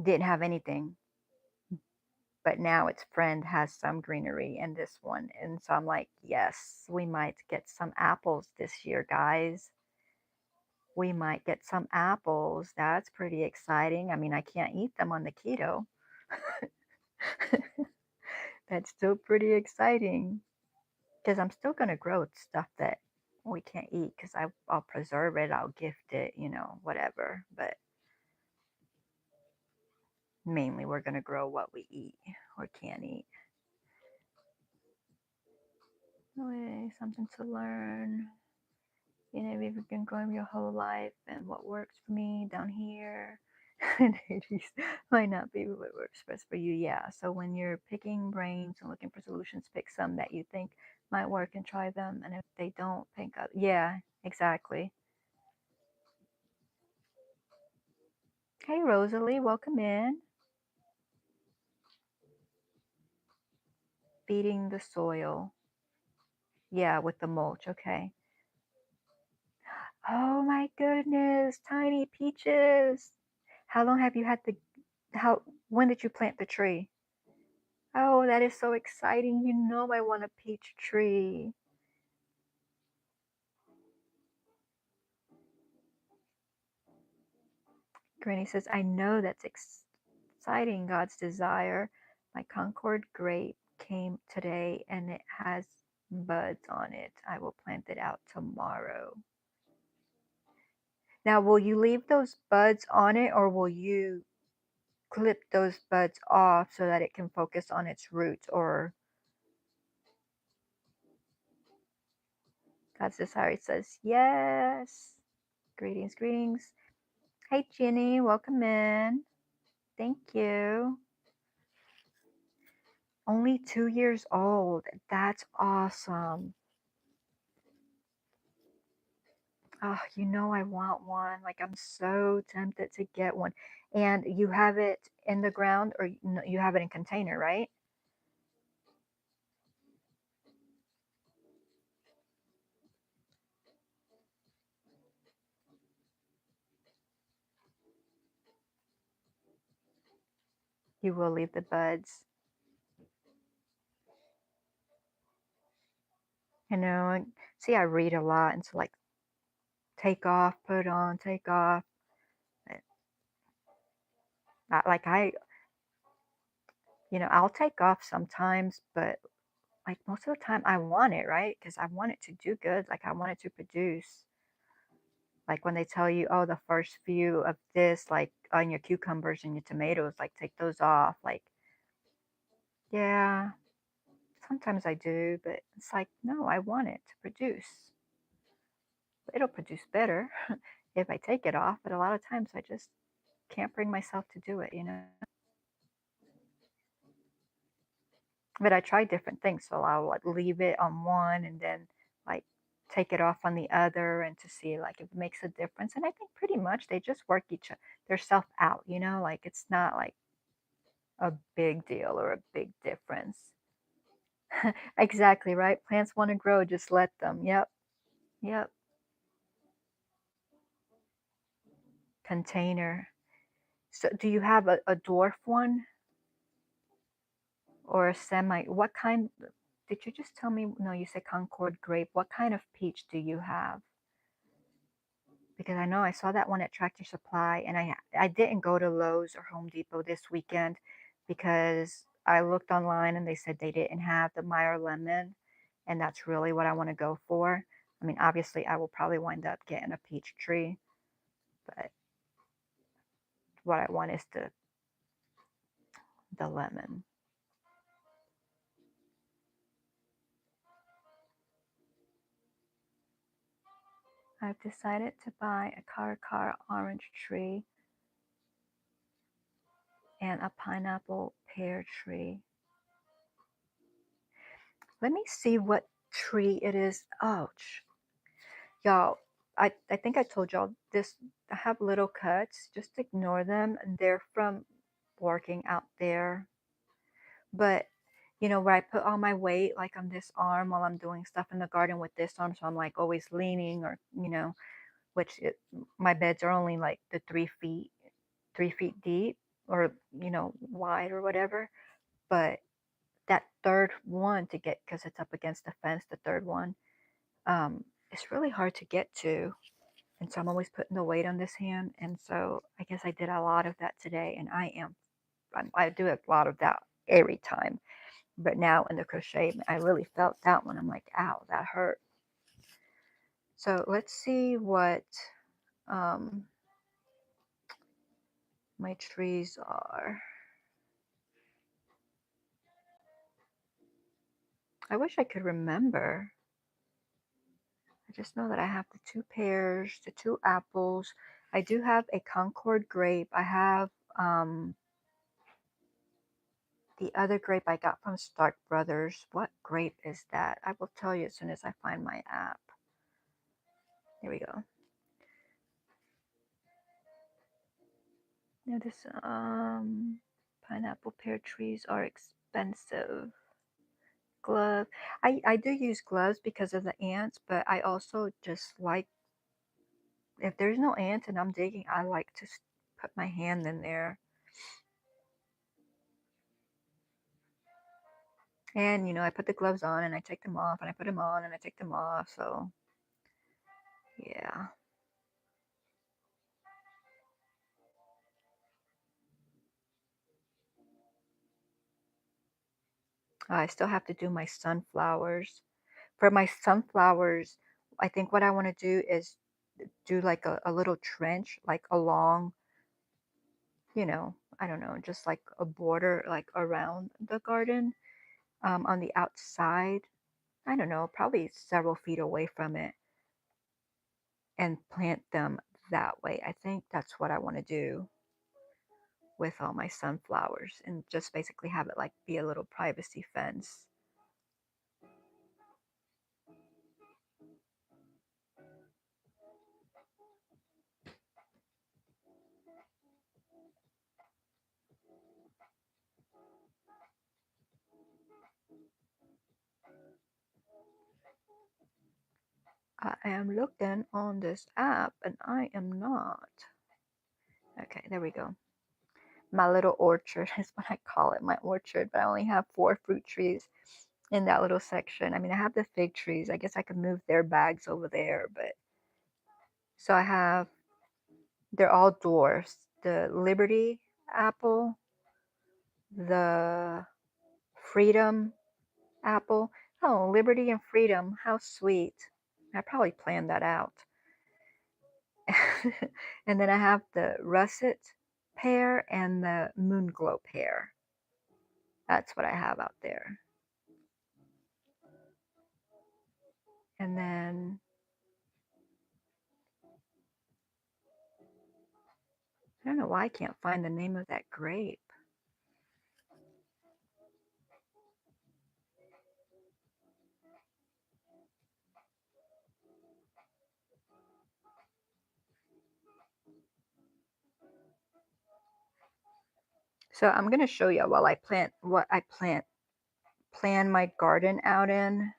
didn't have anything. But now its friend has some greenery in this one. And so I'm like, yes, we might get some apples this year, guys. We might get some apples. That's pretty exciting. I mean, I can't eat them on the keto. That's still pretty exciting because I'm still going to grow stuff that we can't eat because I'll preserve it, I'll gift it, whatever. But mainly we're going to grow what we eat or can eat. Anyway, something to learn. You've been growing your whole life and what works for me down here. And it might not be what works best for you. Yeah. So when you're picking brains and looking for solutions, pick some that you think might work and try them. And if they don't, pick up. Yeah, exactly. Hey, Rosalie, welcome in. Feeding the soil. Yeah, with the mulch. Okay. Oh my goodness, tiny peaches. How long have you had when did you plant the tree? Oh, that is so exciting. I want a peach tree. Granny says, I know that's exciting, God's desire. My Concord grape came today and it has buds on it. I will plant it out tomorrow. Now, will you leave those buds on it or will you clip those buds off so that it can focus on its roots? Or God's desire says, yes. Greetings, greetings. Hey, Jenny, welcome in. Thank you. Only 2 years old. That's awesome. Oh, I want one. Like, I'm so tempted to get one. And you have it in the ground or you have it in container, right? You will leave the buds. See, I read a lot, and so like take off, put on, take off. Eh, Like I'll take off sometimes, but like most of the time I want it, right? Because I want it to do good. Like I want it to produce. Like when they tell you, oh, the first few of this, like on your cucumbers and your tomatoes, like take those off. Like, yeah, sometimes I do, but it's like, no, I want it to produce. It'll produce better if I take it off, but a lot of times I just can't bring myself to do it. But I try different things, so I'll like leave it on one and then like take it off on the other and to see like if it makes a difference. And I think pretty much they just work their self out, like it's not like a big deal or a big difference. Exactly, right? Plants want to grow, just let them. Yep. Yep. Container. So do you have a dwarf one or a semi? What kind? did you just tell me? No, you said Concord grape. What kind of peach do you have? Because I know I saw that one at Tractor Supply, and I didn't go to Lowe's or Home Depot this weekend because I looked online and they said they didn't have the Meyer lemon, and that's really what I want to go for. I mean, obviously, I will probably wind up getting a peach tree, but what I want is the lemon. I've decided to buy a Caracara orange tree and a pineapple pear tree. Let me see what tree it is. Ouch. Y'all, I think I told y'all this. I have little cuts. Just ignore them. They're from working out there. But, you know, where I put all my weight, like on this arm while I'm doing stuff in the garden with this arm. So I'm like always leaning or, you know, my beds are only like the 3 feet deep or, you know, wide or whatever. But that third one to get, because it's up against the fence, the third one, it's really hard to get to. And so I'm always putting the weight on this hand. And so I guess I did a lot of that today. And I do a lot of that every time. But now in the crochet, I really felt that one. I'm like, ow, that hurt. So let's see what um, my trees are. I wish I could remember. I just know that I have the 2 pears, the 2 apples. I do have a Concord grape. I have the other grape I got from Stark Brothers. What grape is that? I will tell you as soon as I find my app. Here we go. Now this pineapple pear trees are expensive. Glove. I do use gloves because of the ants, but I also just like, if there's no ants and I'm digging, I like to put my hand in there. And, you know, I put the gloves on and I take them off, and I put them on and I take them off. So, yeah. I still have to do my sunflowers. For my sunflowers, I think what I want to do is do like a little trench, like along, you know, I don't know, just like a border, like around the garden, on the outside. I don't know, probably several feet away from it, and plant them that way. I think that's what I want to do with all my sunflowers, and just basically have it like be a little privacy fence. I am looking on this app and I am not. Okay, there we go. My little orchard is what I call it, my orchard, but I only have 4 fruit trees in that little section. I mean, I have the fig trees. I guess I could move their bags over there, but so they're all dwarfs. The Liberty apple, the Freedom apple. Oh, Liberty and Freedom. How sweet. I probably planned that out. And then I have the Russet pear and the Moonglow pear. That's what I have out there. And then I don't know why I can't find the name of that grape. So I'm going to show you while I plant what I plan my garden out in.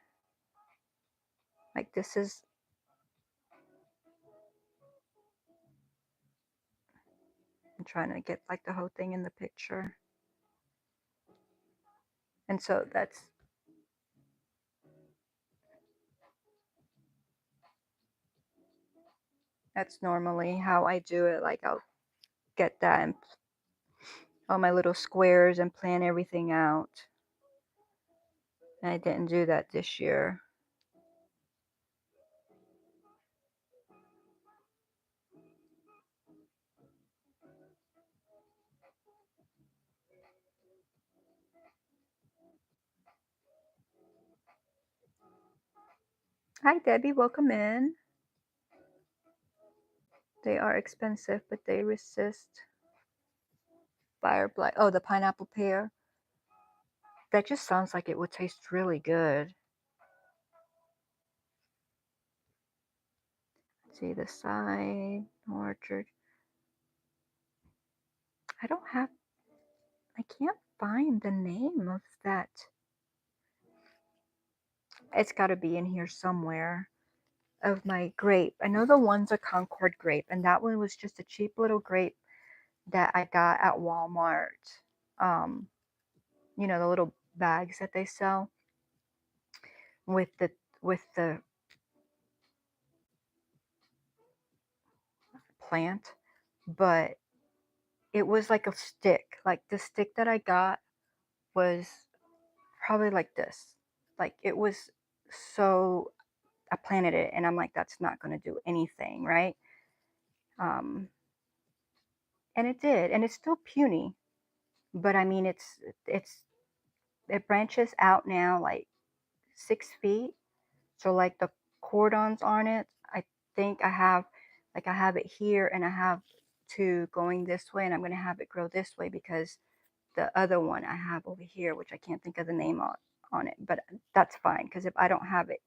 Like this is, I'm trying to get like the whole thing in the picture. And so that's That's normally how I do it. Like I'll get that and all my little squares and plan everything out. And I didn't do that this year. Hi Debbie, welcome in. They are expensive, but they resist fire blight. Oh, the pineapple pear. That just sounds like it would taste really good. See the side orchard. I don't have, I can't find the name of that. It's got to be in here somewhere. Of my grape. I know the one's a Concord grape, and that one was just a cheap little grape that I got at Walmart. Um, you know, the little bags that they sell with the plant, but it was like a stick. Like the stick that I got was probably like this. Like it was so I planted it and I'm like that's not going to do anything, right? Um and it did, and it's still puny, but I mean it's it branches out now like 6 feet. So like the cordons on it, I think I have like I have it here and I have two going this way and I'm gonna have it grow this way because the other one I have over here, which I can't think of the name on it, but that's fine because if I don't have it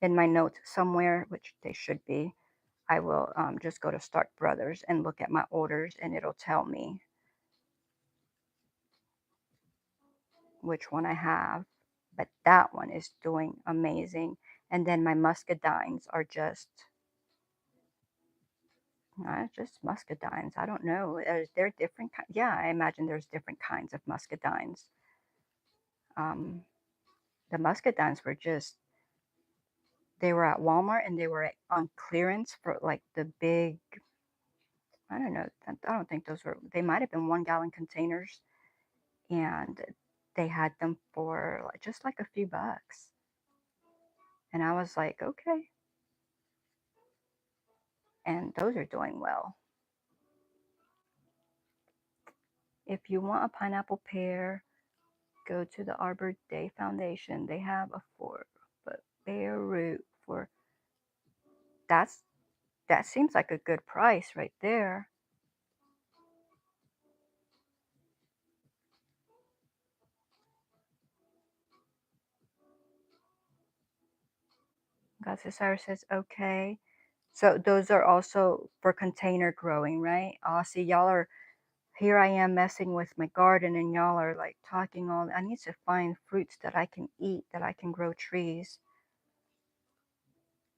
in my notes somewhere, which they should be, I will just go to Stark Brothers and look at my orders and it'll tell me which one I have. But that one is doing amazing. And then my muscadines are just muscadines. I don't know. Is there different? Yeah, I imagine there's different kinds of muscadines. Um, the muscadines were just, they were at Walmart and they were on clearance for like the big, I don't know. I don't think those were, they might have been 1 gallon containers and they had them for just like a few bucks. And I was like, okay. And those are doing well. If you want a pineapple pear, go to the Arbor Day Foundation. They have a 4-foot bare root for that's that seems like a good price right there. Gus Cyrus says okay. So those are also for container growing, right? Oh, see, y'all are here. I am messing with my garden, and y'all are like talking all. I need to find fruits that I can eat, that I can grow trees.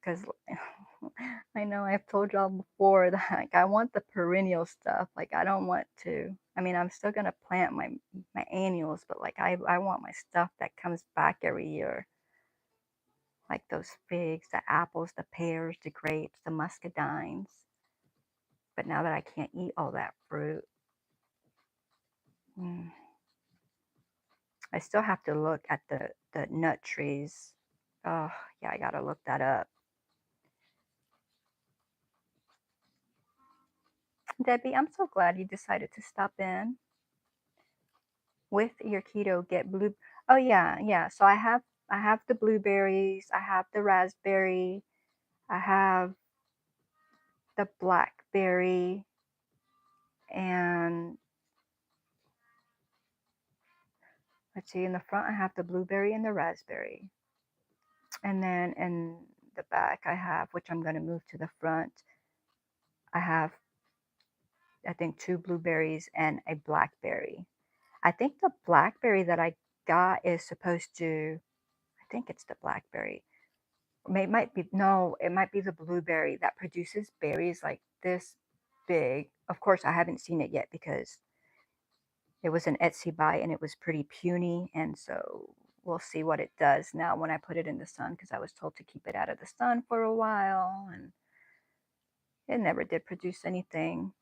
Because I know I've told y'all before that like I want the perennial stuff. Like I don't want to. I mean, I'm still gonna plant my annuals, but like I want my stuff that comes back every year. Like those figs, the apples, the pears, the grapes, the muscadines. But now that I can't eat all that fruit, mm, I still have to look at the nut trees. Oh yeah, I gotta look that up. Debbie, I'm so glad you decided to stop in. With your keto, get blue. Oh yeah, yeah. So I have the blueberries, I have the raspberry, I have the blackberry, and let's see, in the front I have the blueberry and the raspberry. And then in the back I have, which I'm going to move to the front, I have I think 2 blueberries and a blackberry. I think the blackberry that I got is supposed to, I think it's the blackberry. It might be, no, it might be the blueberry that produces berries like this big. Of course, I haven't seen it yet because it was an Etsy buy and it was pretty puny. And so we'll see what it does now when I put it in the sun because I was told to keep it out of the sun for a while. And It never did produce anything,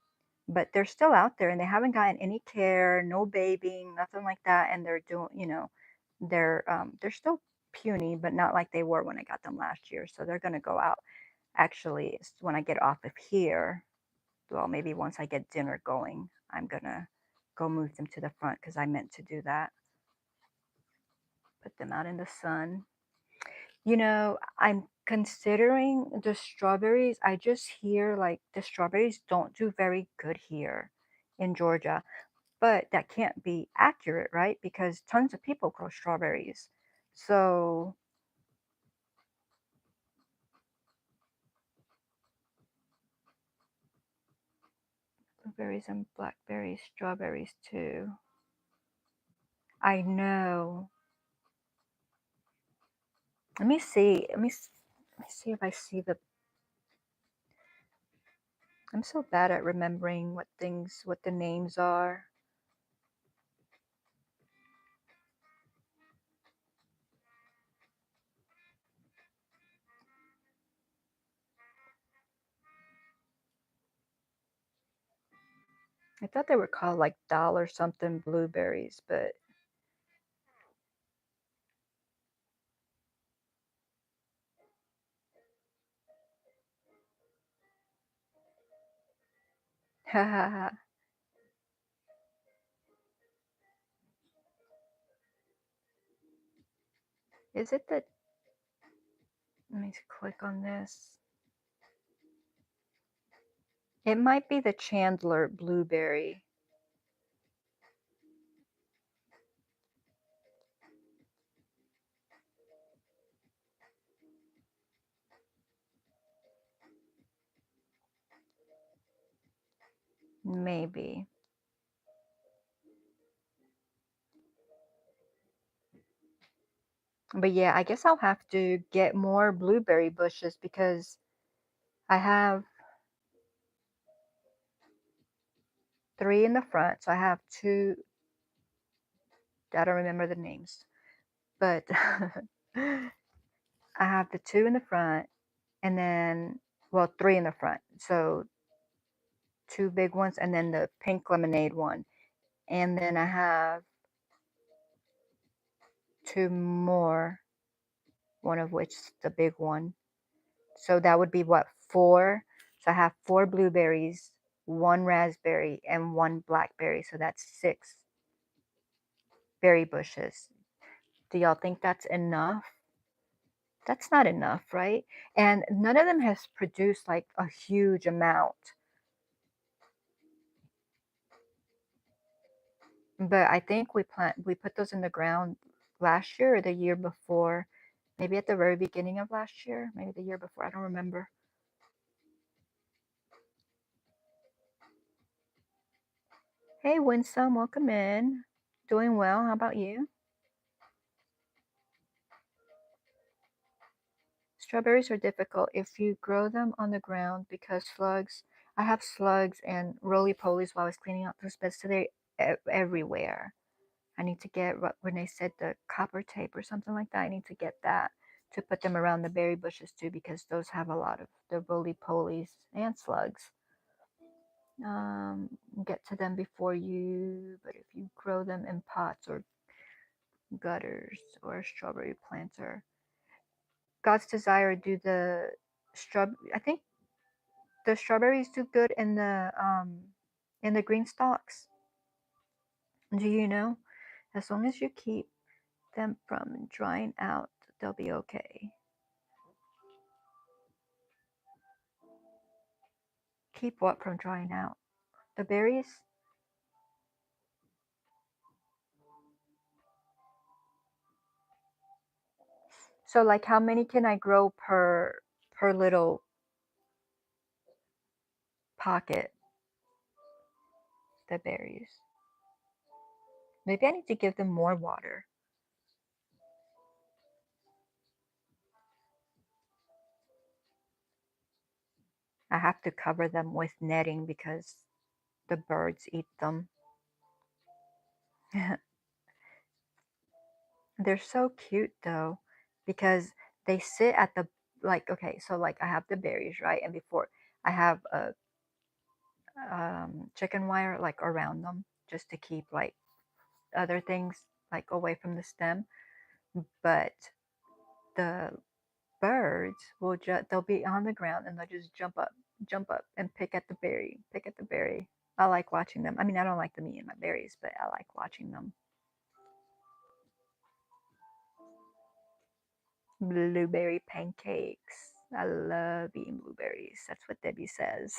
but they're still out there and they haven't gotten any care, no babying, nothing like that. And they're doing, they're still puny, but not like they were when I got them last year. So they're gonna go out actually when I get off of here. Well, maybe once I get dinner going, I'm gonna go move them to the front because I meant to do that. Put them out in the sun. I'm considering the strawberries. I just hear like the strawberries don't do very good here in Georgia, but that can't be accurate, right? Because tons of people grow strawberries. So, blueberries and blackberries, strawberries too. I know. Let me see. Let me see if I see the. I'm so bad at remembering what the names are. I thought they were called like dollar something blueberries, but is it the, let me click on this. It might be the Chandler blueberry. Maybe. But yeah, I guess I'll have to get more blueberry bushes because I have 3 in the front. So I have 2, I don't remember the names, but I have the 2 in the front and then, well, 3 in the front. So 2 big ones and then the pink lemonade one. And then I have 2 more, one of which is the big one. So that would be what, 4? So I have 4 blueberries, 1 raspberry, and 1 blackberry. So that's 6 berry bushes. Do y'all think that's enough? That's not enough, right? And none of them has produced like a huge amount. But I think we put those in the ground last year or the year before. Maybe at the very beginning of last year, maybe the year before, I don't remember. Hey, Winsome, welcome in. Doing well. How about you? Strawberries are difficult if you grow them on the ground because slugs. I have slugs and roly-polies while I was cleaning out those beds today everywhere. I need to get what when they said the copper tape or something like that. I need to get that to put them around the berry bushes too because those have a lot of the roly-polies and slugs. Get to them before you, but if you grow them in pots or gutters or a strawberry planter. God's desire do the I think the strawberries do good in the green stalks. Do you know? As long as you keep them from drying out, they'll be okay. Keep what from drying out? The berries? So like how many can I grow per little pocket? The berries. Maybe I need to give them more water. I have to cover them with netting because the birds eat them. They're so cute though because they sit at the, like, okay, so like I have the berries, right? And before I have a chicken wire like around them just to keep like other things like away from the stem. But the birds will just, they'll be on the ground and they'll just jump up and pick at the berry. I like watching them. I mean, I don't like them eating my berries, but I like watching them. Blueberry pancakes. I love eating blueberries. That's what Debbie says.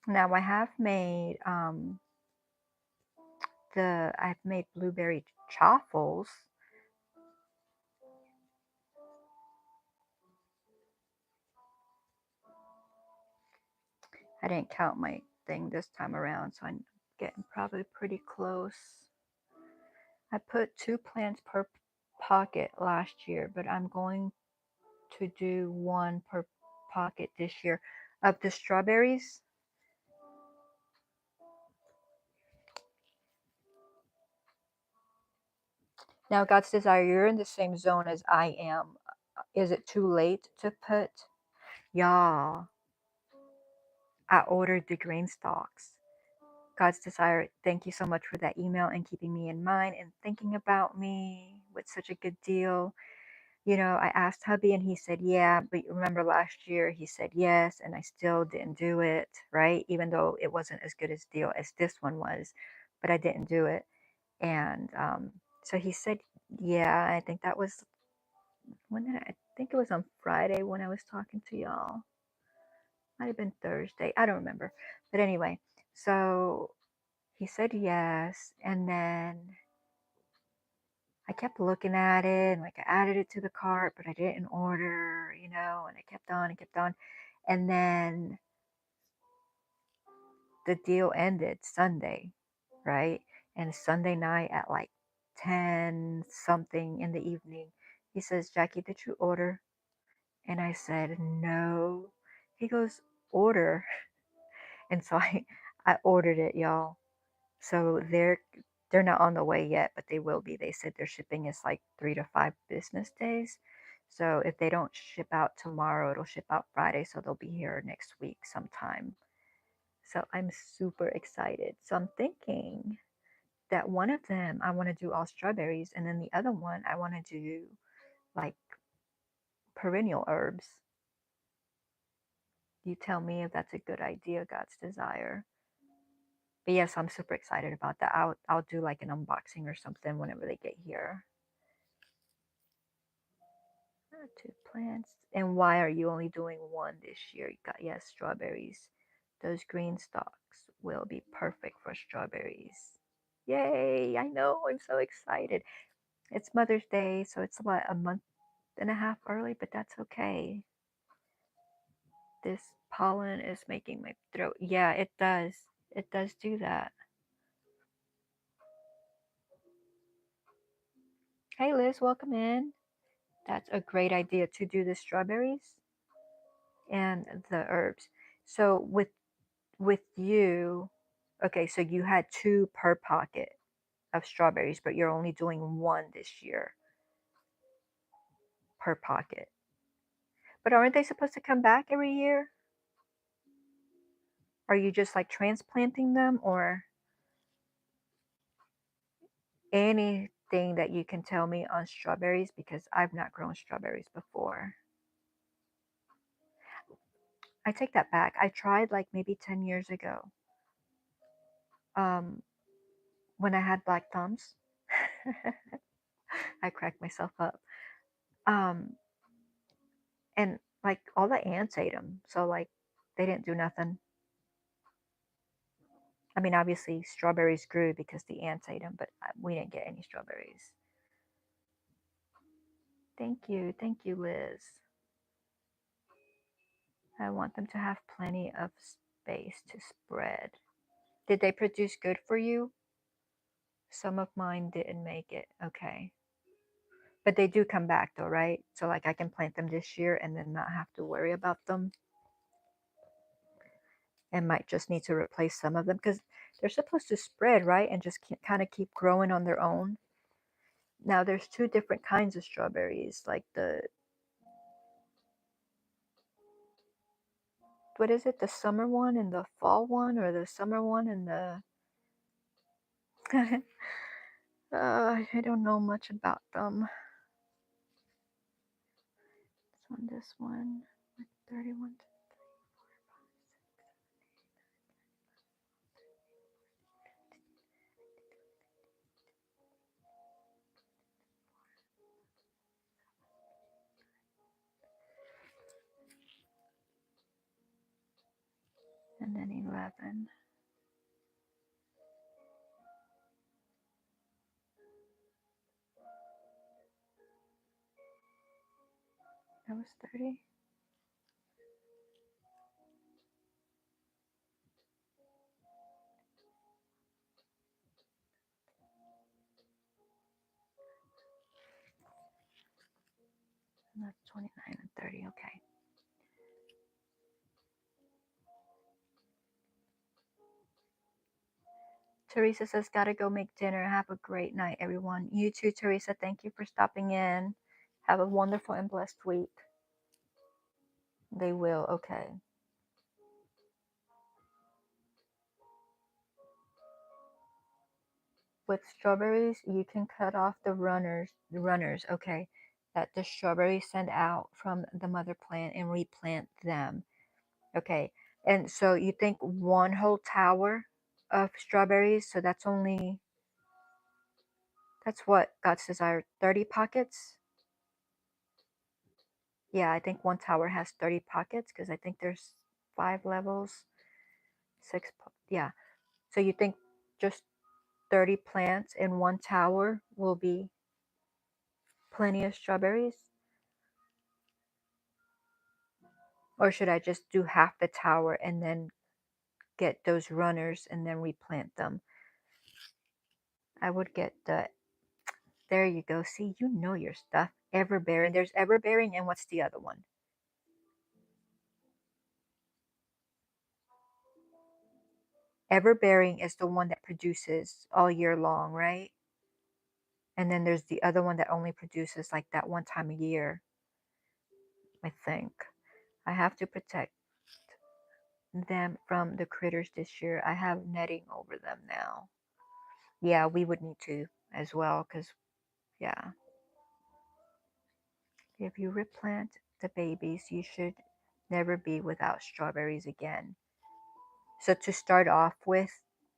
Now I have made I've made blueberry chaffles. I didn't count my thing this time around, so I'm getting probably pretty close. I put 2 plants per pocket last year, but I'm going to do 1 per pocket this year. Of the strawberries, now God's Desire, you're in the same zone as I am. Is it too late to put? Y'all, I ordered the green stalks. God's Desire, thank you so much for that email and keeping me in mind and thinking about me with such a good deal. You know, I asked hubby and he said, yeah, but remember last year he said yes, and I still didn't do it, right? Even though it wasn't as good as deal as this one was, but I didn't do it. And so he said, yeah, I think that was, I think it was on Friday when I was talking to y'all. Might have been Thursday. I don't remember. But anyway, so he said yes. And then I kept looking at it and like I added it to the cart, but I didn't order, you know, and I kept on and kept on. And then the deal ended Sunday, right? And Sunday night at like 10 something in the evening, he says, Jacquie, did you order? And I said, no. He goes, order. And so I ordered it, y'all. So they're not on the way yet, but they will be. They said their shipping is like 3 to 5 business days. So if they don't ship out tomorrow, it'll ship out Friday. So they'll be here next week sometime. So I'm super excited. So I'm thinking that one of them I want to do all strawberries, and then the other one I want to do like perennial herbs. You tell me if that's a good idea, God's Desire. But yes, I'm super excited about that. I'll do like an unboxing or something whenever they get here. 2 plants. And why are you only doing 1 this year? You got, yes, strawberries. Those green stalks will be perfect for strawberries. Yay! I know. I'm so excited. It's Mother's Day, so it's about a month and a half early, but that's okay. This pollen is making my throat. Yeah, it does. It does do that. Hey, Liz, welcome in. That's a great idea to do the strawberries and the herbs. So with you, okay, so you had 2 per pocket of strawberries, but you're only doing 1 this year per pocket. But aren't they supposed to come back every year? Are you just like transplanting them, or anything that you can tell me on strawberries, because I've not grown strawberries before? I take that back. I tried like maybe 10 years ago. Um, when I had black thumbs. I cracked myself up. Um, and like all the ants ate them, so like they didn't do nothing. I mean, obviously strawberries grew because the ants ate them, but we didn't get any strawberries. Thank you, Liz. I want them to have plenty of space to spread. Did they produce good for you? Some of mine didn't make it. Okay. But they do come back though, right? So like I can plant them this year and then not have to worry about them. and might just need to replace some of them because they're supposed to spread, right? And just kind of keep growing on their own. Now, there's two different kinds of strawberries, like what is it? The summer one and the fall one, or the summer one and the, I don't know much about them. This one, 31. And then 11. That was 30. And that's 29 and 30. Okay. Teresa says, gotta go make dinner. Have a great night, everyone. You too, Teresa. Thank you for stopping in. Have a wonderful and blessed week. They will. Okay. With strawberries, you can cut off the runners, okay, that the strawberries send out from the mother plant and replant them. Okay. And so you think one whole tower of strawberries, so that's what God's desire, 30 pockets? Yeah, I think one tower has 30 pockets because I think there's 5 levels, yeah. So you think just 30 plants in one tower will be plenty of strawberries? Or should I just do half the tower and then get those runners and then replant them? I would get there you go. See, you know your stuff. Everbearing. There's everbearing, and what's the other one? Everbearing is the one that produces all year long, right? And then there's the other one that only produces like that one time a year, I think. I have to protect them from the critters this year. I have netting over them now. Yeah, we would need to as well because, yeah. If you replant the babies, you should never be without strawberries again. So to start off with,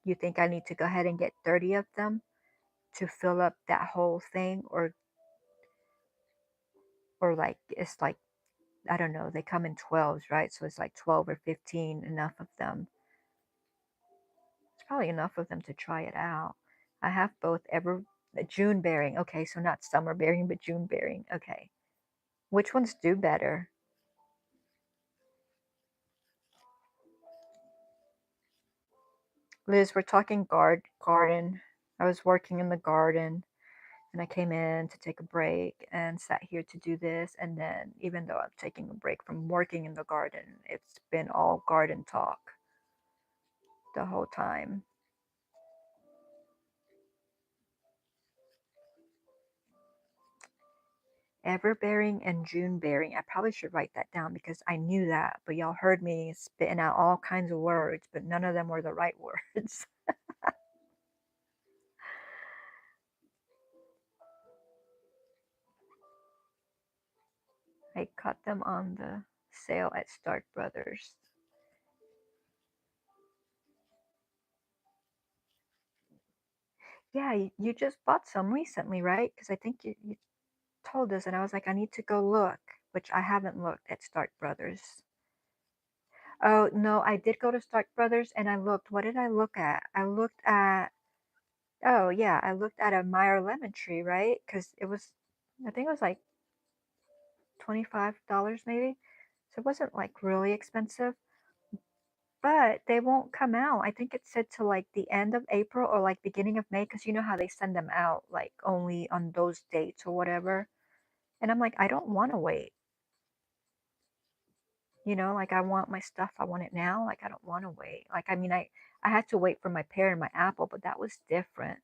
you think I need to go ahead and get 30 of them to fill up that whole thing, or like it's like, I don't know, they come in 12s, right? So it's like 12 or 15, enough of them. It's probably enough of them to try it out. I have both June bearing. Okay, so not summer bearing, but June bearing. Okay. Which ones do better? Liz, we're talking garden. I was working in the garden and I came in to take a break and sat here to do this. And then, even though I'm taking a break from working in the garden, it's been all garden talk the whole time. Everbearing and June bearing. I probably should write that down because I knew that, but y'all heard me spitting out all kinds of words, but none of them were the right words. I caught them on the sale at Stark Brothers. Yeah, you just bought some recently, right? Because I think you told us, and I was like, I need to go look, which I haven't looked at Stark Brothers. Oh, no, I did go to Stark Brothers and I looked. What did I look at? Oh, yeah, I looked at a Meyer lemon tree, right? Because I think it was like $25 maybe. So it wasn't like really expensive, but they won't come out. I think it said to like the end of April or like beginning of May, because you know how they send them out like only on those dates or whatever. And I'm like, I don't want to wait. You know, like I want my stuff, I want it now. Like I don't want to wait. Like I mean, I had to wait for my pear and my apple, but that was different.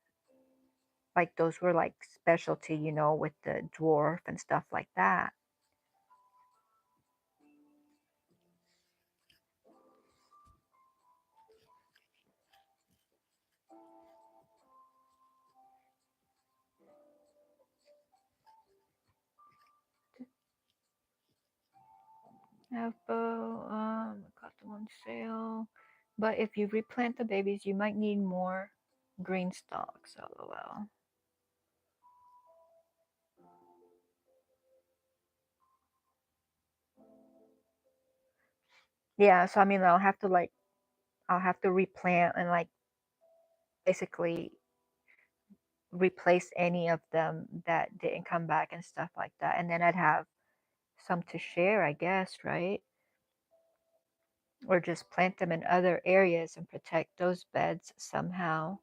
Like those were like specialty, you know, with the dwarf and stuff like that. Apple, got them on sale. But if you replant the babies, you might need more green stalks. LOL. Yeah, so I mean, I'll have to replant and like basically replace any of them that didn't come back and stuff like that. And then I'd have some to share, I guess, right? Or just plant them in other areas and protect those beds somehow.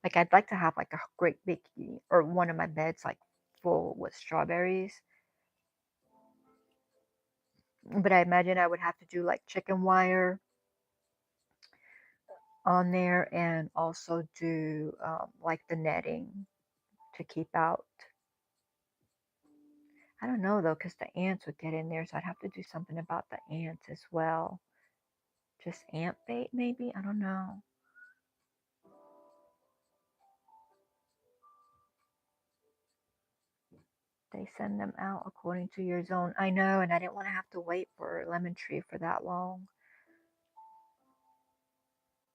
Like I'd like to have like a great big, or one of my beds like full with strawberries. But I imagine I would have to do like chicken wire on there and also do like the netting to keep out. I don't know though, because the ants would get in there, so I'd have to do something about the ants as well. Just ant bait, maybe? I don't know. They send them out according to your zone. I know, and I didn't want to have to wait for lemon tree for that long.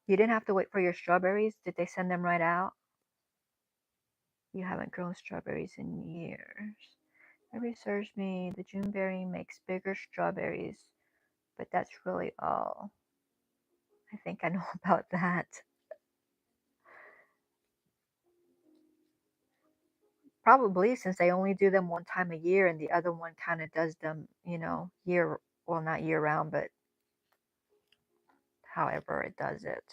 You didn't have to wait for your strawberries? Did they send them right out? You haven't grown strawberries in years. Memory serves me, the Juneberry makes bigger strawberries, but that's really all. I think I know about that. Probably since they only do them one time a year and the other one kind of does them, you know, well, not year round, but however it does it.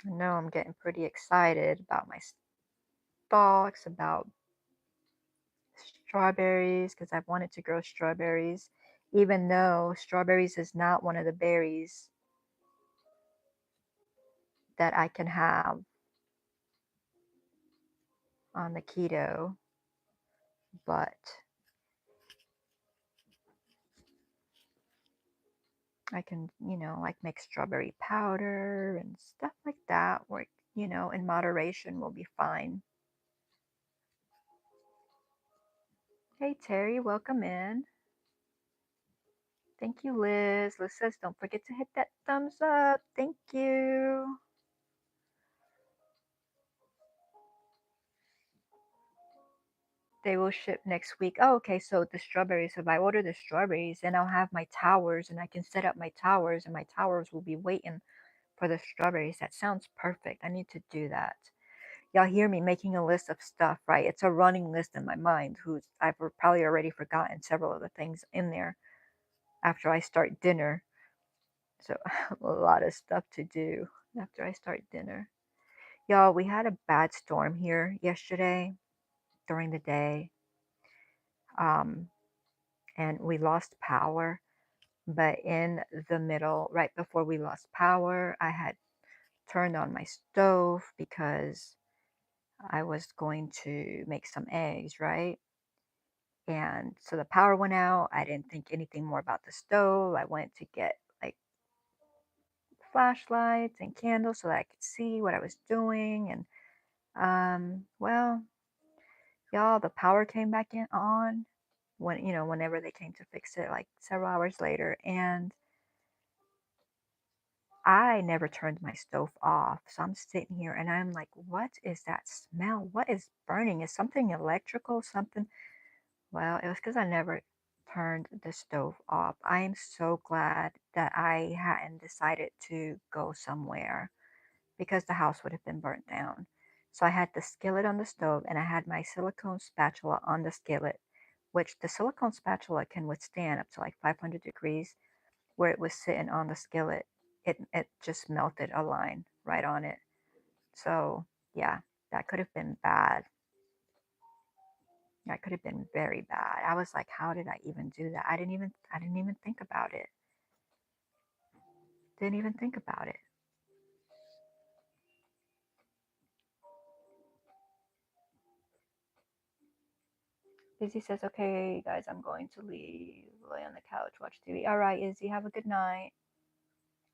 I know I'm getting pretty excited about my stalks, about strawberries, because I've wanted to grow strawberries, even though strawberries is not one of the berries that I can have on the keto, but I can, you know, like make strawberry powder and stuff like that, where, you know, in moderation will be fine. Hey Terry, welcome in. Thank you, Liz. Liz says, don't forget to hit that thumbs up. Thank you. They will ship next week. Oh, okay. So the strawberries, if I order the strawberries, then I'll have my towers and I can set up my towers and my towers will be waiting for the strawberries. That sounds perfect. I need to do that. Y'all hear me making a list of stuff, right? It's a running list in my mind. I've probably already forgotten several of the things in there after I start dinner. So a lot of stuff to do after I start dinner. Y'all, we had a bad storm here yesterday during the day. Um, and we lost power. But in the middle, right before we lost power, I had turned on my stove because I was going to make some eggs, right? And so the power went out. I didn't think anything more about the stove. I went to get like flashlights and candles so that I could see what I was doing. And well, y'all, the power came back in on when, you know, whenever they came to fix it, like several hours later. And I never turned my stove off. So I'm sitting here and I'm like, what is that smell? What is burning? Is something electrical? Something? Well, it was because I never turned the stove off. I am so glad that I hadn't decided to go somewhere because the house would have been burnt down. So I had the skillet on the stove and I had my silicone spatula on the skillet, which the silicone spatula can withstand up to like 500 degrees. Where it was sitting on the skillet, it just melted a line right on it. So yeah, That could have been bad. That could have been very bad. I was like, how did I even do that? I didn't even think about it. Didn't even think about it. Izzy says, okay, guys, I'm going to leave. Lay on the couch, watch TV. All right, Izzy, have a good night.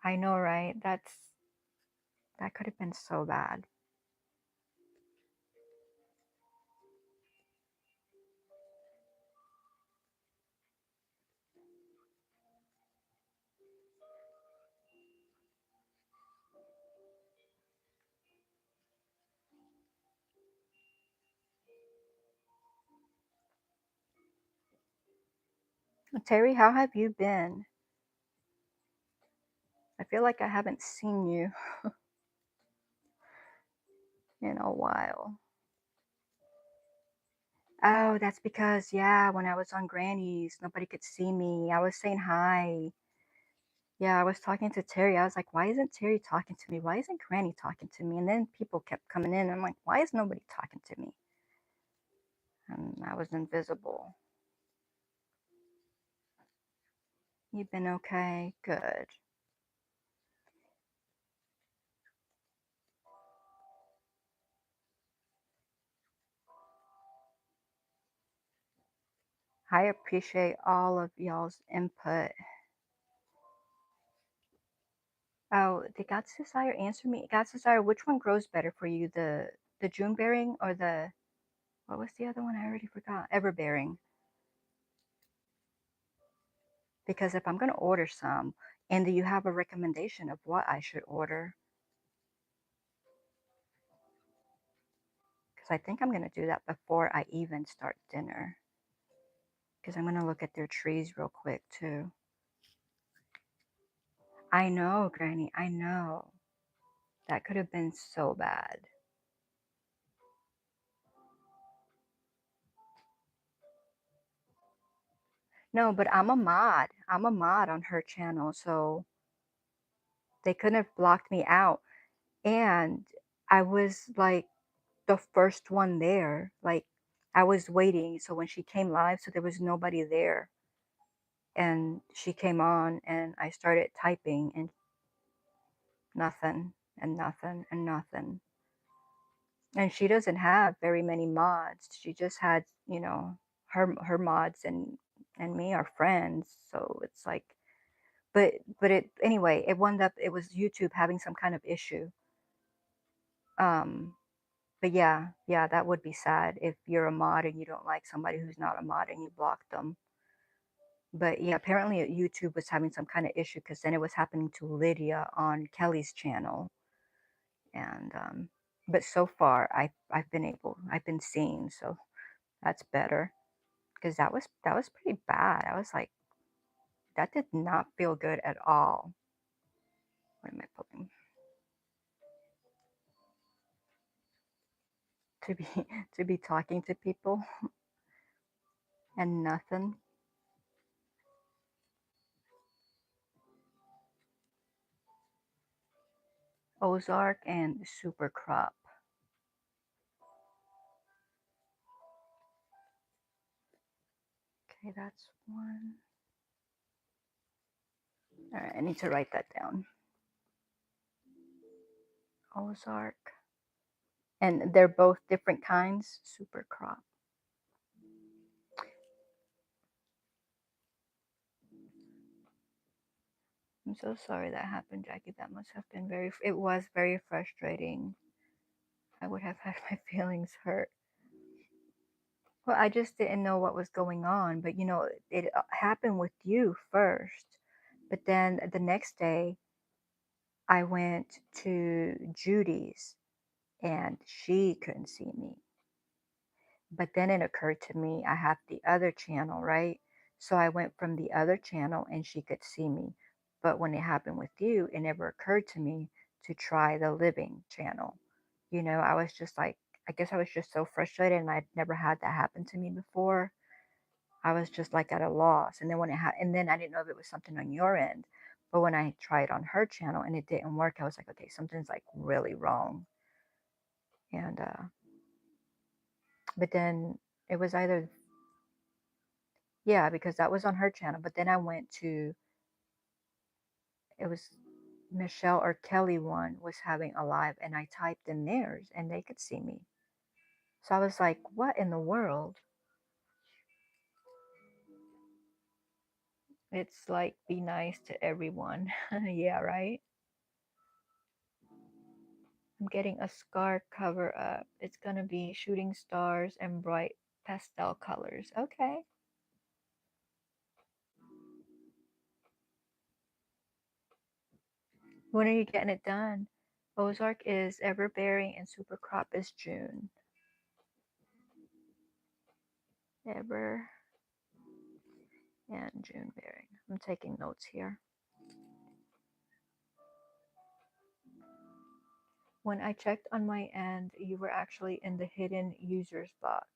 I know, right? That could have been so bad. Terry, how have you been? I feel like I haven't seen you in a while. Oh, that's because, yeah, when I was on Granny's, nobody could see me. I was saying hi. Yeah, I was talking to Terry. I was like, why isn't Terry talking to me? Why isn't Granny talking to me? And then people kept coming in. I'm like, why is nobody talking to me? And I was invisible. You've been okay? Good. I appreciate all of y'all's input. Oh, did God's Desire answer me? God's Desire, which one grows better for you? The June bearing or the, what was the other one? I already forgot. Everbearing. Because if I'm going to order some, and do you have a recommendation of what I should order? Because I think I'm going to do that before I even start dinner. Because I'm going to look at their trees real quick too. I know, Granny, I know. That could have been so bad. No, but I'm a mod. I'm a mod on her channel, so they couldn't have blocked me out. And I was like the first one there. Like I was waiting. So when she came live, so there was nobody there. And she came on and I started typing and nothing and nothing and nothing. And she doesn't have very many mods. She just had, you know, her mods and me are friends. So it's like, but it anyway, it wound up, it was YouTube having some kind of issue. Um, but yeah, that would be sad if you're a mod and you don't like somebody who's not a mod and you block them. But yeah, apparently YouTube was having some kind of issue because then it was happening to Lydia on Kelly's channel. And but so far I've been seeing, so that's better because that was pretty bad. I was like, that did not feel good at all. What am I pulling? To be to be talking to people and nothing. Ozark and Super Crop. Okay, that's one. All right, I need to write that down. Ozark. And they're both different kinds. Super Crop. I'm so sorry that happened, Jackie. That must have been it was very frustrating. I would have had my feelings hurt. Well, I just didn't know what was going on, but you know, it happened with you first. But then the next day, I went to Judy's and she couldn't see me. But then it occurred to me I have the other channel, right? So I went from the other channel and she could see me. But when it happened with you, it never occurred to me to try the living channel. You know, I was just like, I guess I was just so frustrated and I'd never had that happen to me before. I was just like at a loss. And then and then I didn't know if it was something on your end. But when I tried on her channel and it didn't work, I was like, okay, something's like really wrong. And but then it was either, yeah, because that was on her channel. But then I went to, it was Michelle or Kelly one was having a live, and I typed in theirs and they could see me. So I was like, what in the world? It's like, be nice to everyone. Yeah, right? I'm getting a scar cover up. It's going to be shooting stars and bright pastel colors. Okay. When are you getting it done? Ozark is Everbearing and Super Crop is June. Ever and June bearing. I'm taking notes here. When I checked on my end, you were actually in the hidden users box.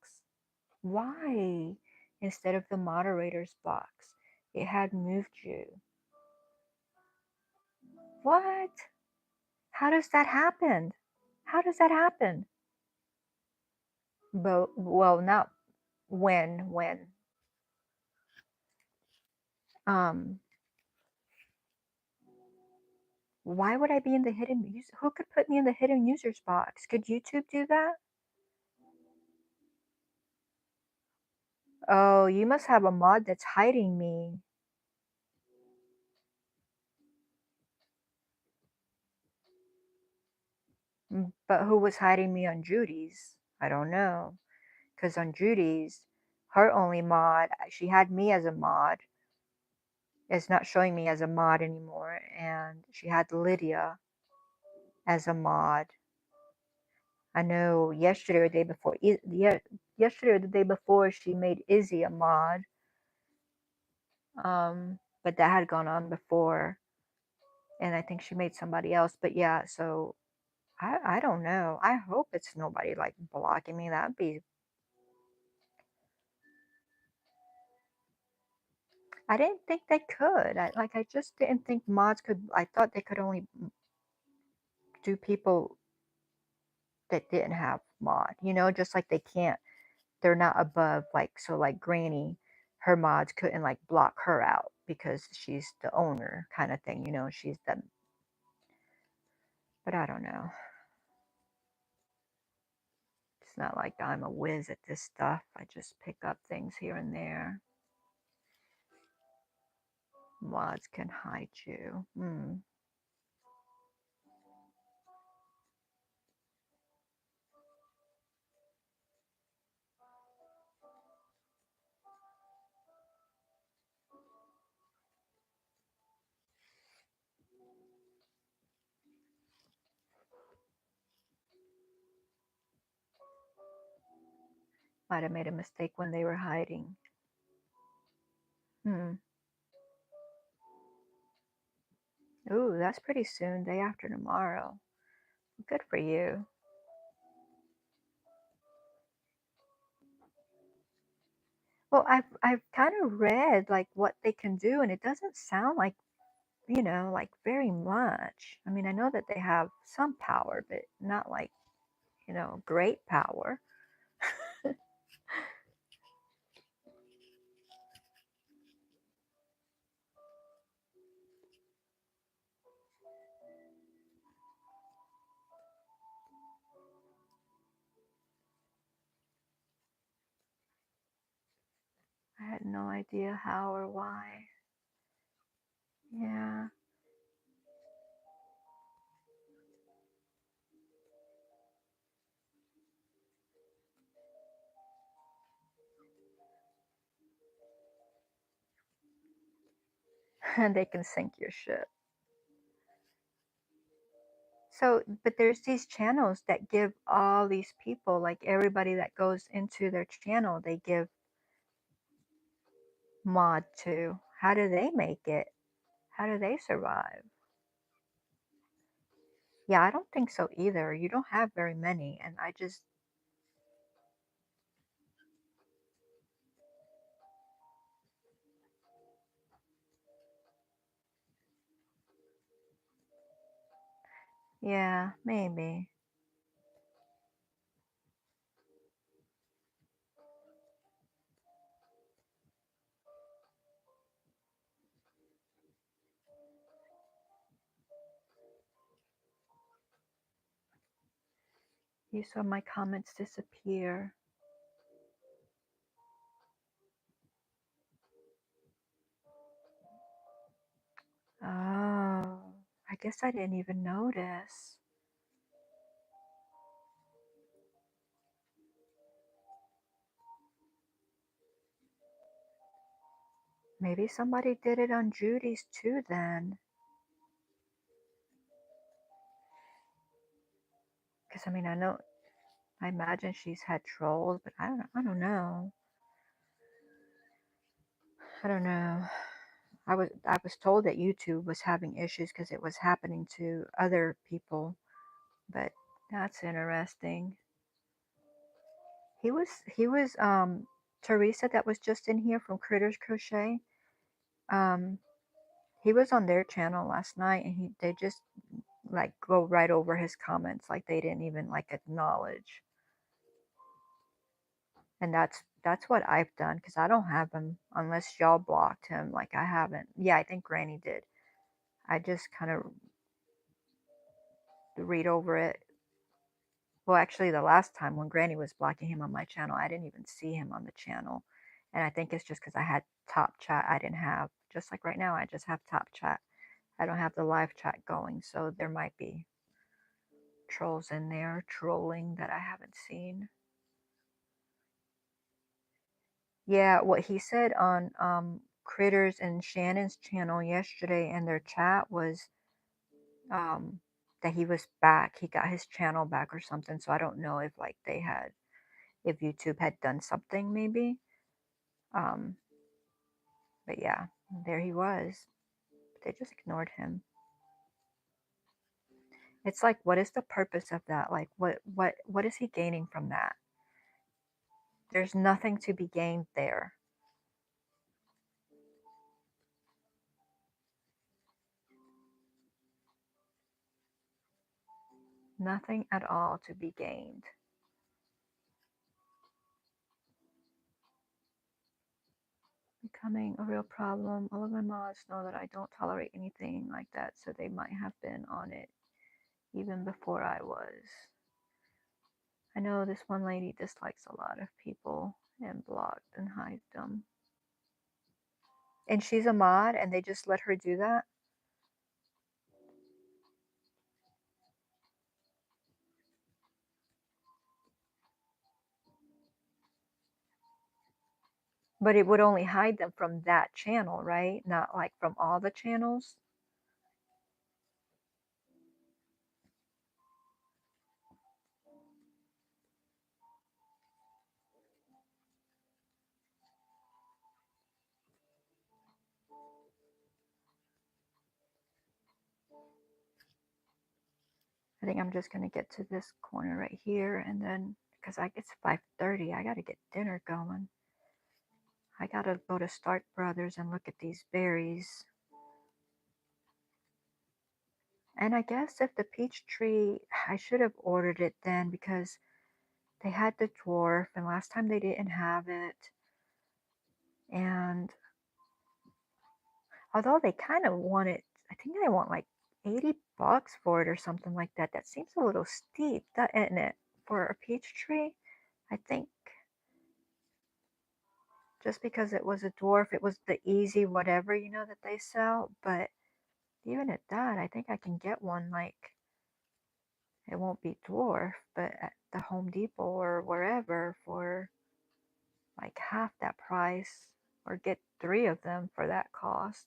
Why? Instead of the moderators box. It had moved you. What? How does that happen? How does that happen? But, well, not when. Um, why would I be in the hidden user? Who could put me in the hidden users box? Could YouTube do that? Oh, you must have a mod that's hiding me. But who was hiding me on Judy's? I don't know. Because on Judy's, her only mod, she had me as a mod. It's not showing me as a mod anymore. And she had Lydia as a mod. I know yesterday or the day before, yeah, yesterday or the day before, she made Izzy a mod. But that had gone on before. And I think she made somebody else. But yeah, so I don't know. I hope it's nobody like blocking me. That'd be. I didn't think they could. I just didn't think mods could. I thought they could only do people that didn't have mod. You know, just like they can't. They're not above like, so like Granny, her mods couldn't like block her out because she's the owner kind of thing. You know, she's the. But I don't know. It's not like I'm a whiz at this stuff. I just pick up things here and there. Mods can hide you. Might have made a mistake when they were hiding. Ooh, that's pretty soon. Day after tomorrow. Good for you. Well, I've kind of read like what they can do, and it doesn't sound like, like very much. I mean, I know that they have some power, but not like, great power. I had no idea how or why. Yeah. And they can sink your ship. So, but there's these channels that give all these people, like everybody that goes into their channel, they give mod to. How do they make it? How do they survive? Yeah, I don't think so either. You don't have very many, and I just. Yeah, maybe. You saw my comments disappear. Oh, I guess I didn't even notice. Maybe somebody did it on Judy's too then. Because I mean, I imagine she's had trolls, but I don't know. I don't know. I was told that YouTube was having issues because it was happening to other people, but that's interesting. He was Teresa that was just in here from Critters Crochet. Um, he was on their channel last night, and they just like go right over his comments, like they didn't even like acknowledge. And that's what I've done because I don't have him unless y'all blocked him. Like I haven't. Yeah, I think Granny did. I just kind of read over it. Well, actually, the last time when Granny was blocking him on my channel, I didn't even see him on the channel. And I think it's just because I had top chat. I didn't have, just like right now, I just have top chat. I don't have the live chat going. So there might be trolls in there trolling that I haven't seen. Yeah, what he said on Critters and Shannon's channel yesterday in their chat was um, that he was back. He got his channel back or something. So I don't know if like if YouTube had done something maybe. Um, but yeah, there he was. They just ignored him. It's like, what is the purpose of that? Like, what is he gaining from that? There's nothing to be gained there. Nothing at all to be gained. Becoming a real problem. All of my mods know that I don't tolerate anything like that, so they might have been on it even before I was. I know this one lady dislikes a lot of people and blocked and hide them. And she's a mod and they just let her do that? But it would only hide them from that channel, right? Not like from all the channels? I think I'm just going to get to this corner right here and then, because it's 5:30, I got to get dinner going. I got to go to Stark Brothers and look at these berries. And I guess if the peach tree, I should have ordered it then because they had the dwarf and last time they didn't have it. And although they kind of want it, I think they want like $80 for it or something like that. That seems a little steep, isn't it? For a peach tree, I think just because it was a dwarf, it was the easy whatever, that they sell. But even at that, I think I can get one like it won't be dwarf, but at the Home Depot or wherever for like half that price, or get 3 of them for that cost.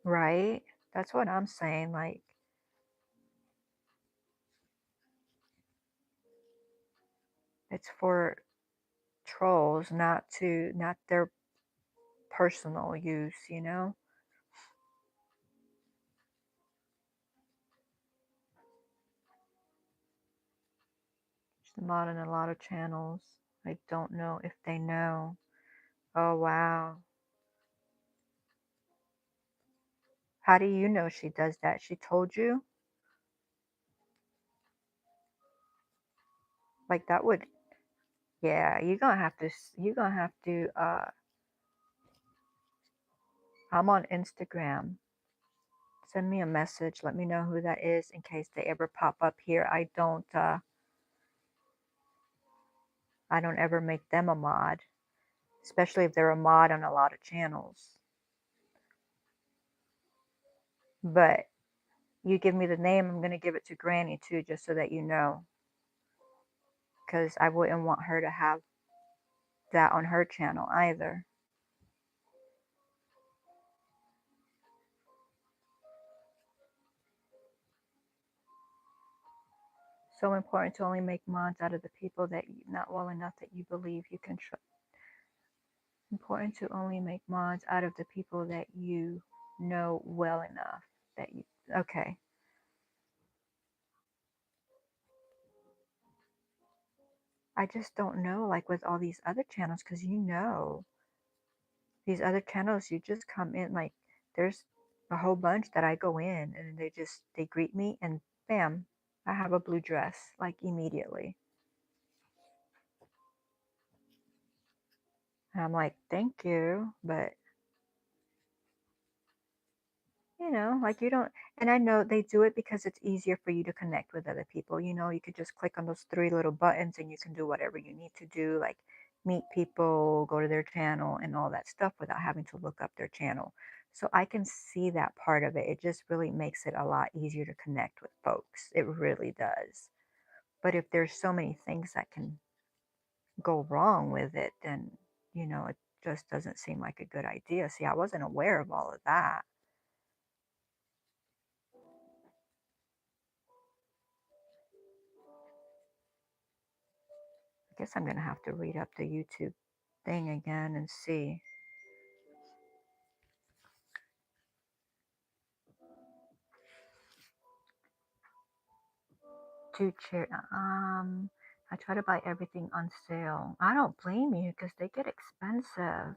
Right? That's what I'm saying. Like, it's for trolls, not their personal use. It's not in a lot of channels. I don't know if they know. Oh, wow. How do you know she does that? She told you? Like that would, yeah, you're gonna have to, I'm on Instagram. Send me a message. Let me know who that is in case they ever pop up here. I don't ever make them a mod, especially if they're a mod on a lot of channels. But you give me the name, I'm going to give it to Granny too, just so that you know. Because I wouldn't want her to have that on her channel either. So important to only make mods out of the people that you, not well enough that you believe you can trust. Important to only make mods out of the people that you know well enough that you, okay. I just don't know, like with all these other channels, because you know, these other channels, you just come in, like, there's a whole bunch that I go in and they greet me and bam, I have a blue dress, like immediately. And I'm like, thank you, but you know, like you don't, and I know they do it because it's easier for you to connect with other people. You know, you could just click on those three little buttons and you can do whatever you need to do, like meet people, go to their channel, and all that stuff without having to look up their channel. So I can see that part of it. It just really makes it a lot easier to connect with folks. It really does. But if there's so many things that can go wrong with it, then, you know, it just doesn't seem like a good idea. See, I wasn't aware of all of that. I guess I'm going to have to read up the YouTube thing again and see. Two chair. I try to buy everything on sale. I don't blame you because they get expensive.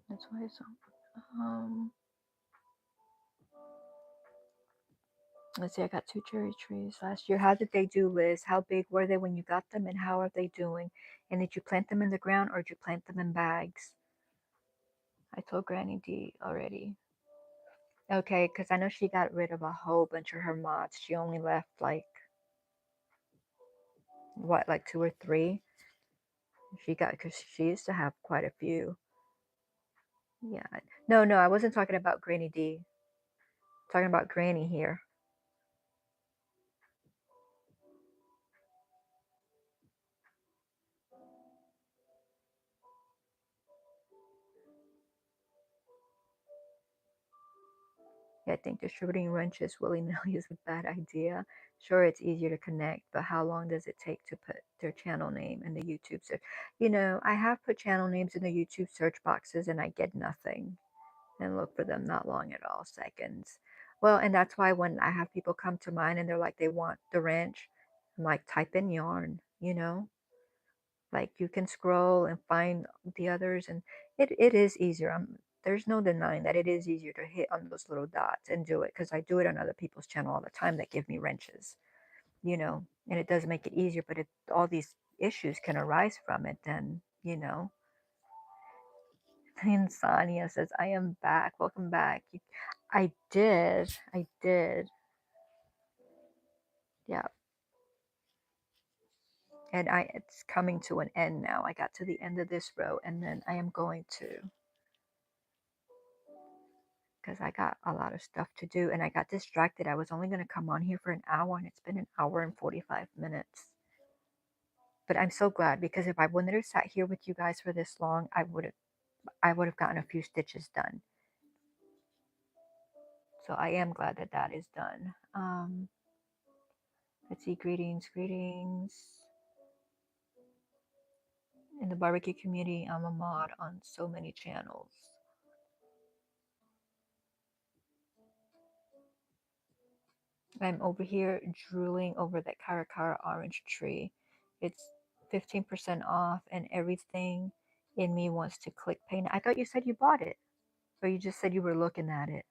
That's why it's let's see, I got two cherry trees last year. How did they do, Liz? How big were they when you got them and how are they doing? And did you plant them in the ground or did you plant them in bags? I told Granny D already. Okay, because I know she got rid of a whole bunch of her mods. She only left like, what, like two or three? She got, because she used to have quite a few. Yeah. No, I wasn't talking about Granny D. I'm talking about Granny here. Yeah, I think distributing wrenches willy-nilly is a bad idea. Sure, it's easier to connect, but how long does it take to put their channel name in the YouTube search? You know, I have put channel names in the YouTube search boxes and I get nothing. And look for them not long at all, seconds. Well, and that's why when I have people come to mine and they're like, they want the wrench, I'm like, type in yarn, you know? Like you can scroll and find the others, and it is easier. There's no denying that it is easier to hit on those little dots and do it because I do it on other people's channel all the time that give me wrenches, you know, and it does make it easier. But if all these issues can arise from it, then you know. Insania says, "I am back. Welcome back." I did. Yeah, and it's coming to an end now. I got to the end of this row, and then I am going to, because I got a lot of stuff to do and I got distracted. I was only going to come on here for an hour and it's been an hour and 45 minutes. But I'm so glad because if I wouldn't have sat here with you guys for this long, I would have gotten a few stitches done. So I am glad that that is done. Let's see, greetings. In the barbecue community, I'm a mod on so many channels. I'm over here drooling over that Caracara orange tree. It's 15% off and everything in me wants to click pay. I thought you said you bought it. Or you just said you were looking at it.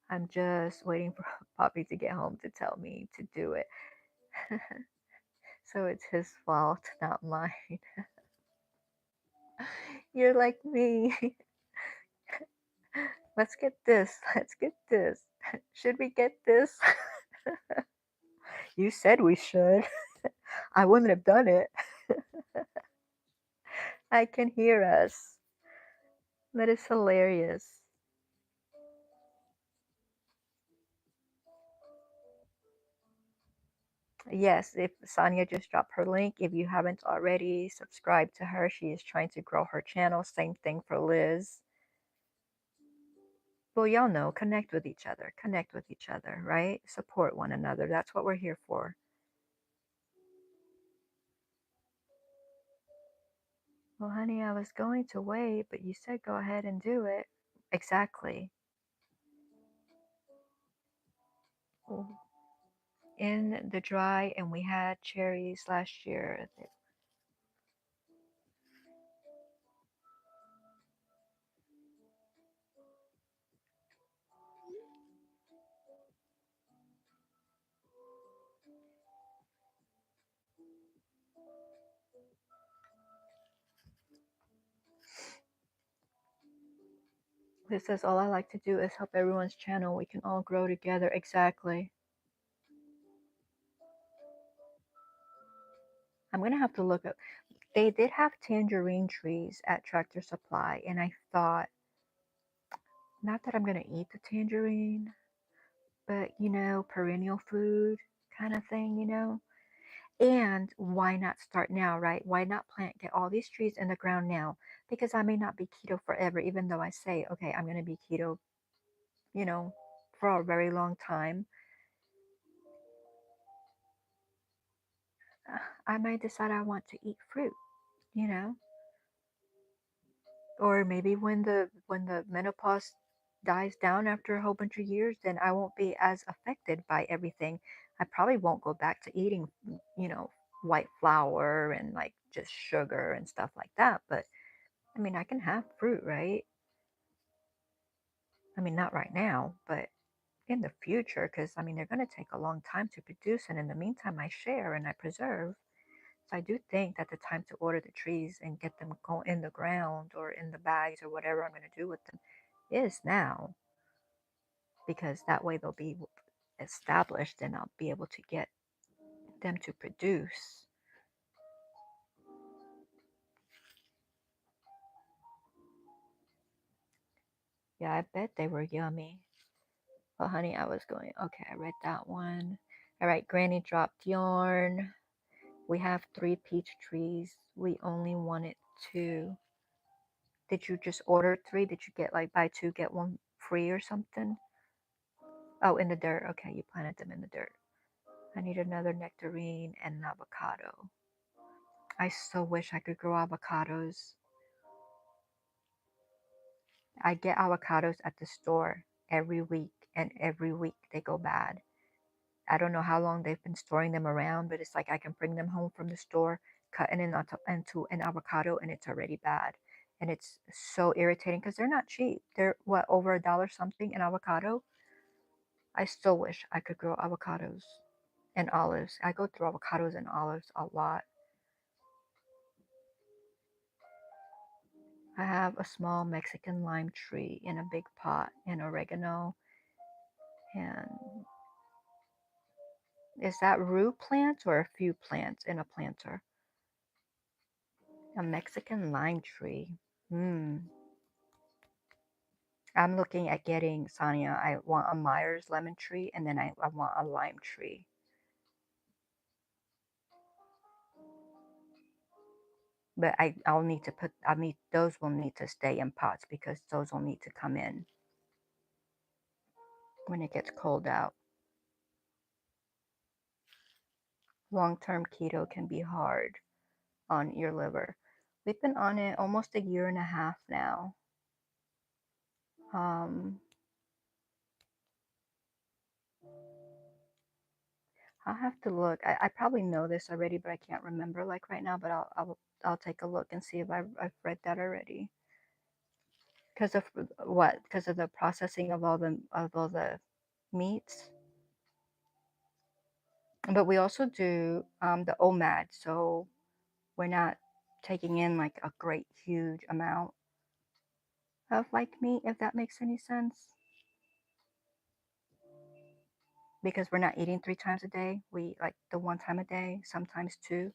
I'm just waiting for Poppy to get home to tell me to do it. So it's his fault, not mine. You're like me. Let's get this. Let's get this. Should we get this? You said we should. I wouldn't have done it. I can hear us. That is hilarious. Yes, if Sonia just dropped her link, if you haven't already subscribed to her, she is trying to grow her channel. Same thing for Liz. Well, y'all know, connect with each other, right? Support one another. That's what we're here for. Well, honey, I was going to wait, but you said go ahead and do it. Exactly. In the dry, and we had cherries last year. This says all I like to do is help everyone's channel. We can all grow together. Exactly. I'm gonna have to look up. They did have tangerine trees at Tractor Supply, and I thought, not that I'm gonna eat the tangerine, but perennial food kind of thing, And why not start now, right? Why not get all these trees in the ground now? Because I may not be keto forever, even though I say, okay, I'm gonna be keto, you know, for a very long time. I might decide I want to eat fruit, you know, or maybe when the menopause dies down after a whole bunch of years, then I won't be as affected by everything. I probably won't go back to eating, you know, white flour and like just sugar and stuff like that. But I mean, I can have fruit, right? I mean, not right now, but in the future, because I mean, they're going to take a long time to produce. And in the meantime, I share and I preserve. So I do think that the time to order the trees and get them go in the ground or in the bags or whatever I'm going to do with them is now, because that way they'll be established and I'll be able to get them to produce. Yeah, I bet they were yummy. Well, honey, I was going, okay, I read that one. All right, Granny dropped yarn. We have 3 peach trees. We only wanted 2. Did you just order 3? Did you get like buy 2, get 1 free or something? Oh, in the dirt. Okay, you planted them in the dirt. I need another nectarine and an avocado. I so wish I could grow avocados. I get avocados at the store every week, and every week they go bad. I don't know how long they've been storing them around, but it's like I can bring them home from the store, cut it into an avocado, and it's already bad. And it's so irritating because they're not cheap. They're what, over $1 something an avocado? I still wish I could grow avocados and olives. I go through avocados and olives a lot. I have a small Mexican lime tree in a big pot and oregano. And is that root plants or a few plants in a planter? A Mexican lime tree. Hmm. I'm looking at getting, Sonia, I want a Myers lemon tree, and then I want a lime tree. But those will need to stay in pots because those will need to come in when it gets cold out. Long-term keto can be hard on your liver. We've been on it almost a year and a half now. Um, I'll have to look. I probably know this already, but I can't remember like right now. But I'll take a look and see if I've read that already. Because of what? Because of the processing of all the meats. But we also do the OMAD, so we're not taking in like a great huge amount. of like meat, if that makes any sense. Because we're not eating 3 times a day. We eat like the 1 time a day, sometimes two.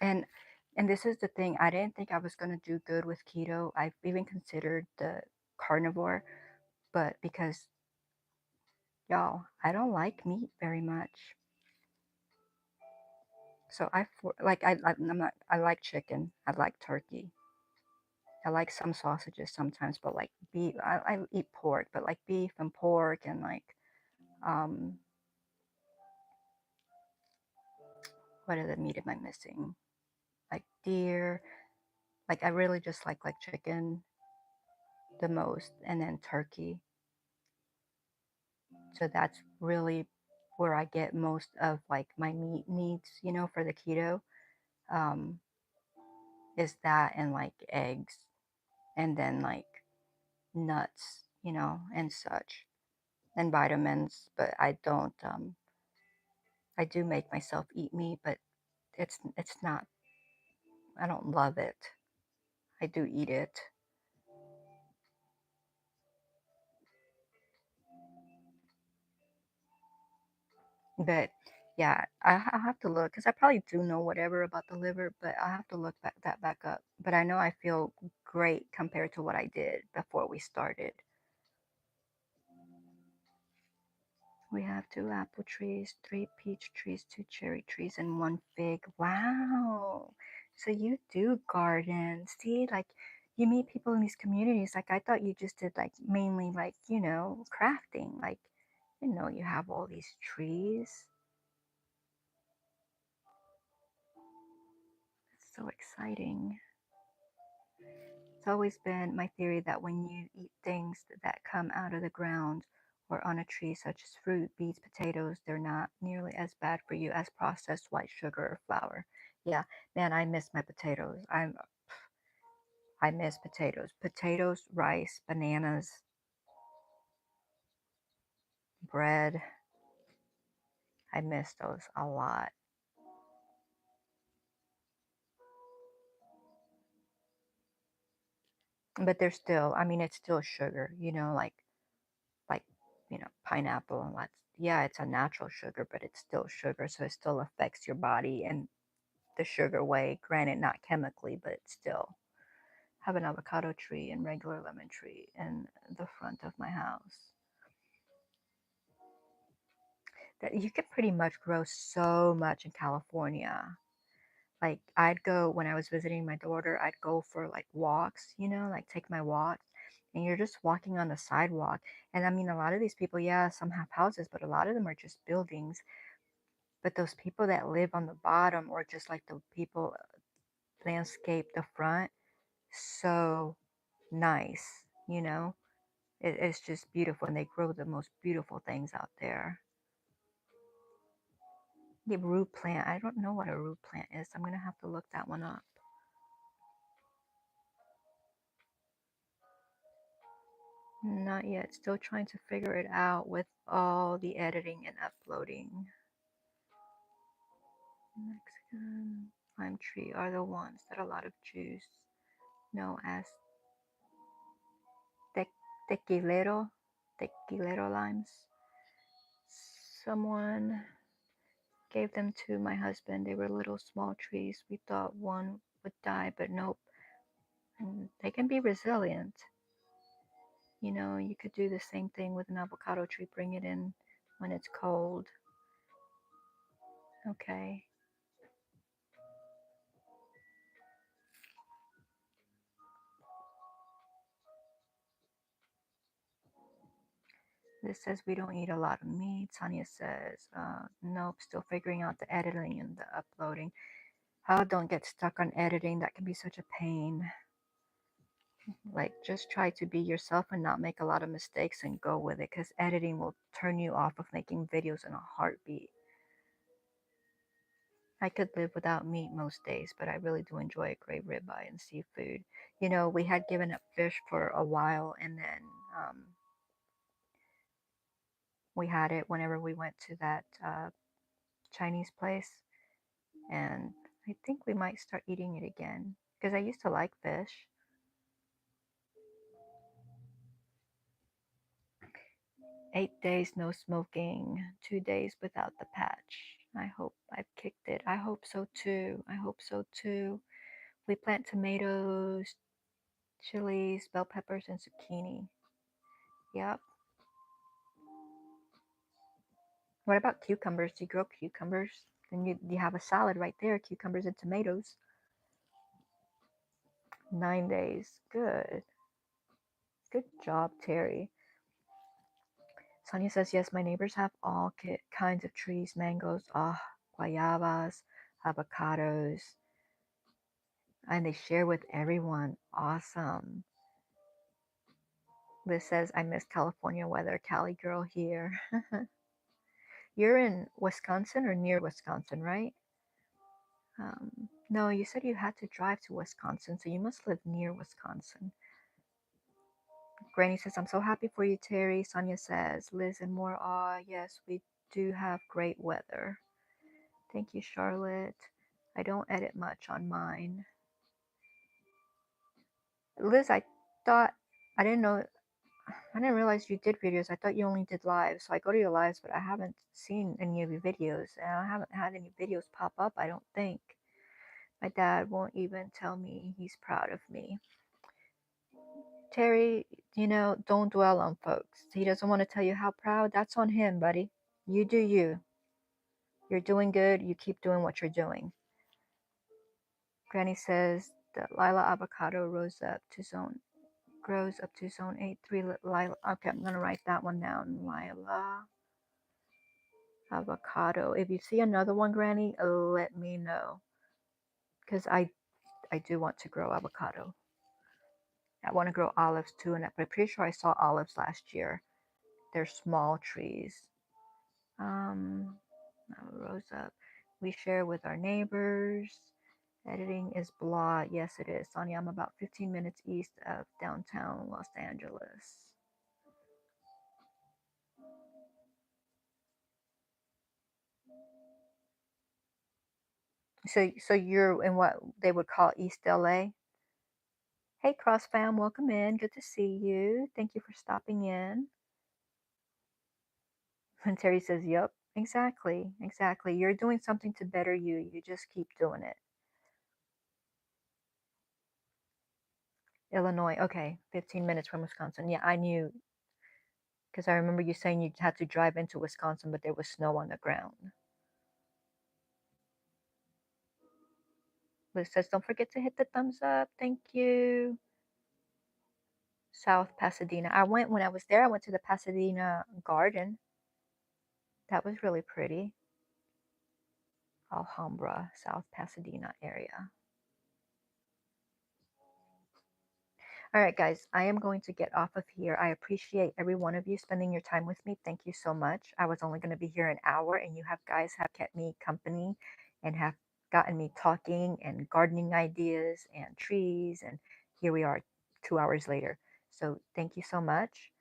And this is the thing. I didn't think I was gonna do good with keto. I've even considered the carnivore, but because y'all, I don't like meat very much. So I'm not, I like chicken. I like turkey. I like some sausages sometimes, but like beef, I eat pork, but like beef and pork and like, um, what other meat am I missing? Like deer. Like I really just like chicken the most, and then turkey. So that's really where I get most of like my meat needs, for the keto. Um, is that and like eggs, and then like nuts, and such, and vitamins. But I don't. I do make myself eat meat, but it's not. I don't love it. I do eat it. But yeah, I'll have to look because I probably do know whatever about the liver, but I'll have to look that back up. But I know I feel great compared to what I did before we started. We have 2 apple trees, 3 peach trees, 2 cherry trees, and 1 fig. Wow. So you do garden. See, like you meet people in these communities. Like I thought you just did like mainly like, crafting. Like, you have all these trees. It's so exciting. It's always been my theory that when you eat things that come out of the ground or on a tree, such as fruit, beets, potatoes, they're not nearly as bad for you as processed white sugar or flour. Yeah, man, I miss my potatoes. I miss potatoes. Potatoes, rice, bananas, bread. I miss those a lot. But they're still, I mean, it's still sugar, like pineapple and lots. Yeah, it's a natural sugar, but it's still sugar, so it still affects your body in the sugar way. Granted, not chemically, but still. Have an avocado tree and regular lemon tree in the front of my house. That you can pretty much grow so much in California. Like I'd go when I was visiting my daughter, I'd go for like walks, like take my walks, and you're just walking on the sidewalk. And I mean, a lot of these people, yeah, some have houses, but a lot of them are just buildings. But those people that live on the bottom, or just like the people landscape the front, so nice, it's just beautiful, and they grow the most beautiful things out there. The root plant, I don't know what a root plant is. I'm gonna have to look that one up. Not yet, still trying to figure it out with all the editing and uploading. Mexican lime tree are the ones that a lot of Jews know as tequilero, tequilero limes. Someone gave them to my husband. They were little small trees. We thought one would die, but nope. And they can be resilient. You could do the same thing with an avocado tree, bring it in when it's cold. Okay. This says we don't eat a lot of meat. Tanya says, nope, still figuring out the editing and the uploading. Oh, don't get stuck on editing. That can be such a pain. Like, just try to be yourself and not make a lot of mistakes and go with it, because editing will turn you off of making videos in a heartbeat. I could live without meat most days, but I really do enjoy a great ribeye and seafood. We had given up fish for a while, and then we had it whenever we went to that Chinese place, and I think we might start eating it again. because I used to like fish. 8 days no smoking, 2 days without the patch. I hope I've kicked it. I hope so too. I hope so too. We plant tomatoes, chilies, bell peppers, and zucchini. Yep. What about cucumbers? Do you grow cucumbers? Then you have a salad right there, cucumbers and tomatoes. 9 days. Good. Good job, Terry. Sonia says, yes, my neighbors have all kinds of trees, mangoes, guayabas, avocados, and they share with everyone. Awesome. Liz says, I miss California weather. Cali girl here. You're in Wisconsin or near Wisconsin, right? No, you said you had to drive to Wisconsin, so you must live near Wisconsin. Granny says, I'm so happy for you, Terry. Sonia says, Liz and more. Yes, we do have great weather. Thank you, Charlotte. I don't edit much on mine. Liz, I thought, I didn't know, I didn't realize you did videos. I thought you only did lives. So I go to your lives, but I haven't seen any of your videos. And I haven't had any videos pop up, I don't think. My dad won't even tell me he's proud of me. Terry, don't dwell on folks. He doesn't want to tell you how proud. That's on him, buddy. You do you. You're doing good. You keep doing what you're doing. Granny says the Lila avocado grows up to zone 8.3. Lila. Okay, I'm going to write that one down. Lila avocado. If you see another one, Granny, let me know. Because I do want to grow avocado. I want to grow olives too, and I'm pretty sure I saw olives last year. They're small trees. Rose up. We share with our neighbors. Editing is blah. Yes, it is. Sonia, I'm about 15 minutes east of downtown Los Angeles. So you're in what they would call East LA? Hey, Cross fam, welcome in. Good to see you. Thank you for stopping in. And Terry says, yep, exactly. You're doing something to better you. You just keep doing it. Illinois. Okay, 15 minutes from Wisconsin. Yeah, I knew because I remember you saying you had to drive into Wisconsin, but there was snow on the ground. Liz says, don't forget to hit the thumbs up. Thank you. South Pasadena. When I was there, I went to the Pasadena Garden. That was really pretty. Alhambra, South Pasadena area. All right, guys, I am going to get off of here. I appreciate every one of you spending your time with me. Thank you so much. I was only going to be here an hour, and you guys have kept me company and have gotten me talking and gardening ideas and trees. And here we are 2 hours later. So thank you so much.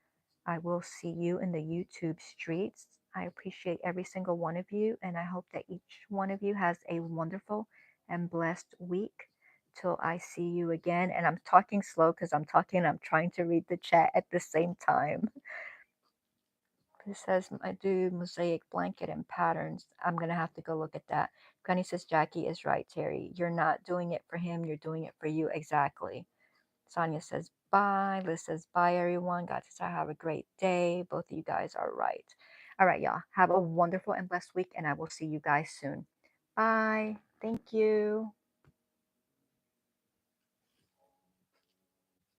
I will see you in the YouTube streets. I appreciate every single one of you, and I hope that each one of you has a wonderful and blessed week till I see you again. And I'm talking slow because I'm trying to read the chat at the same time. It says I do mosaic blanket and patterns. I'm going to have to go look at that. Granny says Jackie is right, Terry. You're not doing it for him. You're doing it for you. Exactly. Sonia says bye. Liz says bye, everyone. God says I have a great day. Both of you guys are right. All right, y'all. Have a wonderful and blessed week, and I will see you guys soon. Bye. Thank you.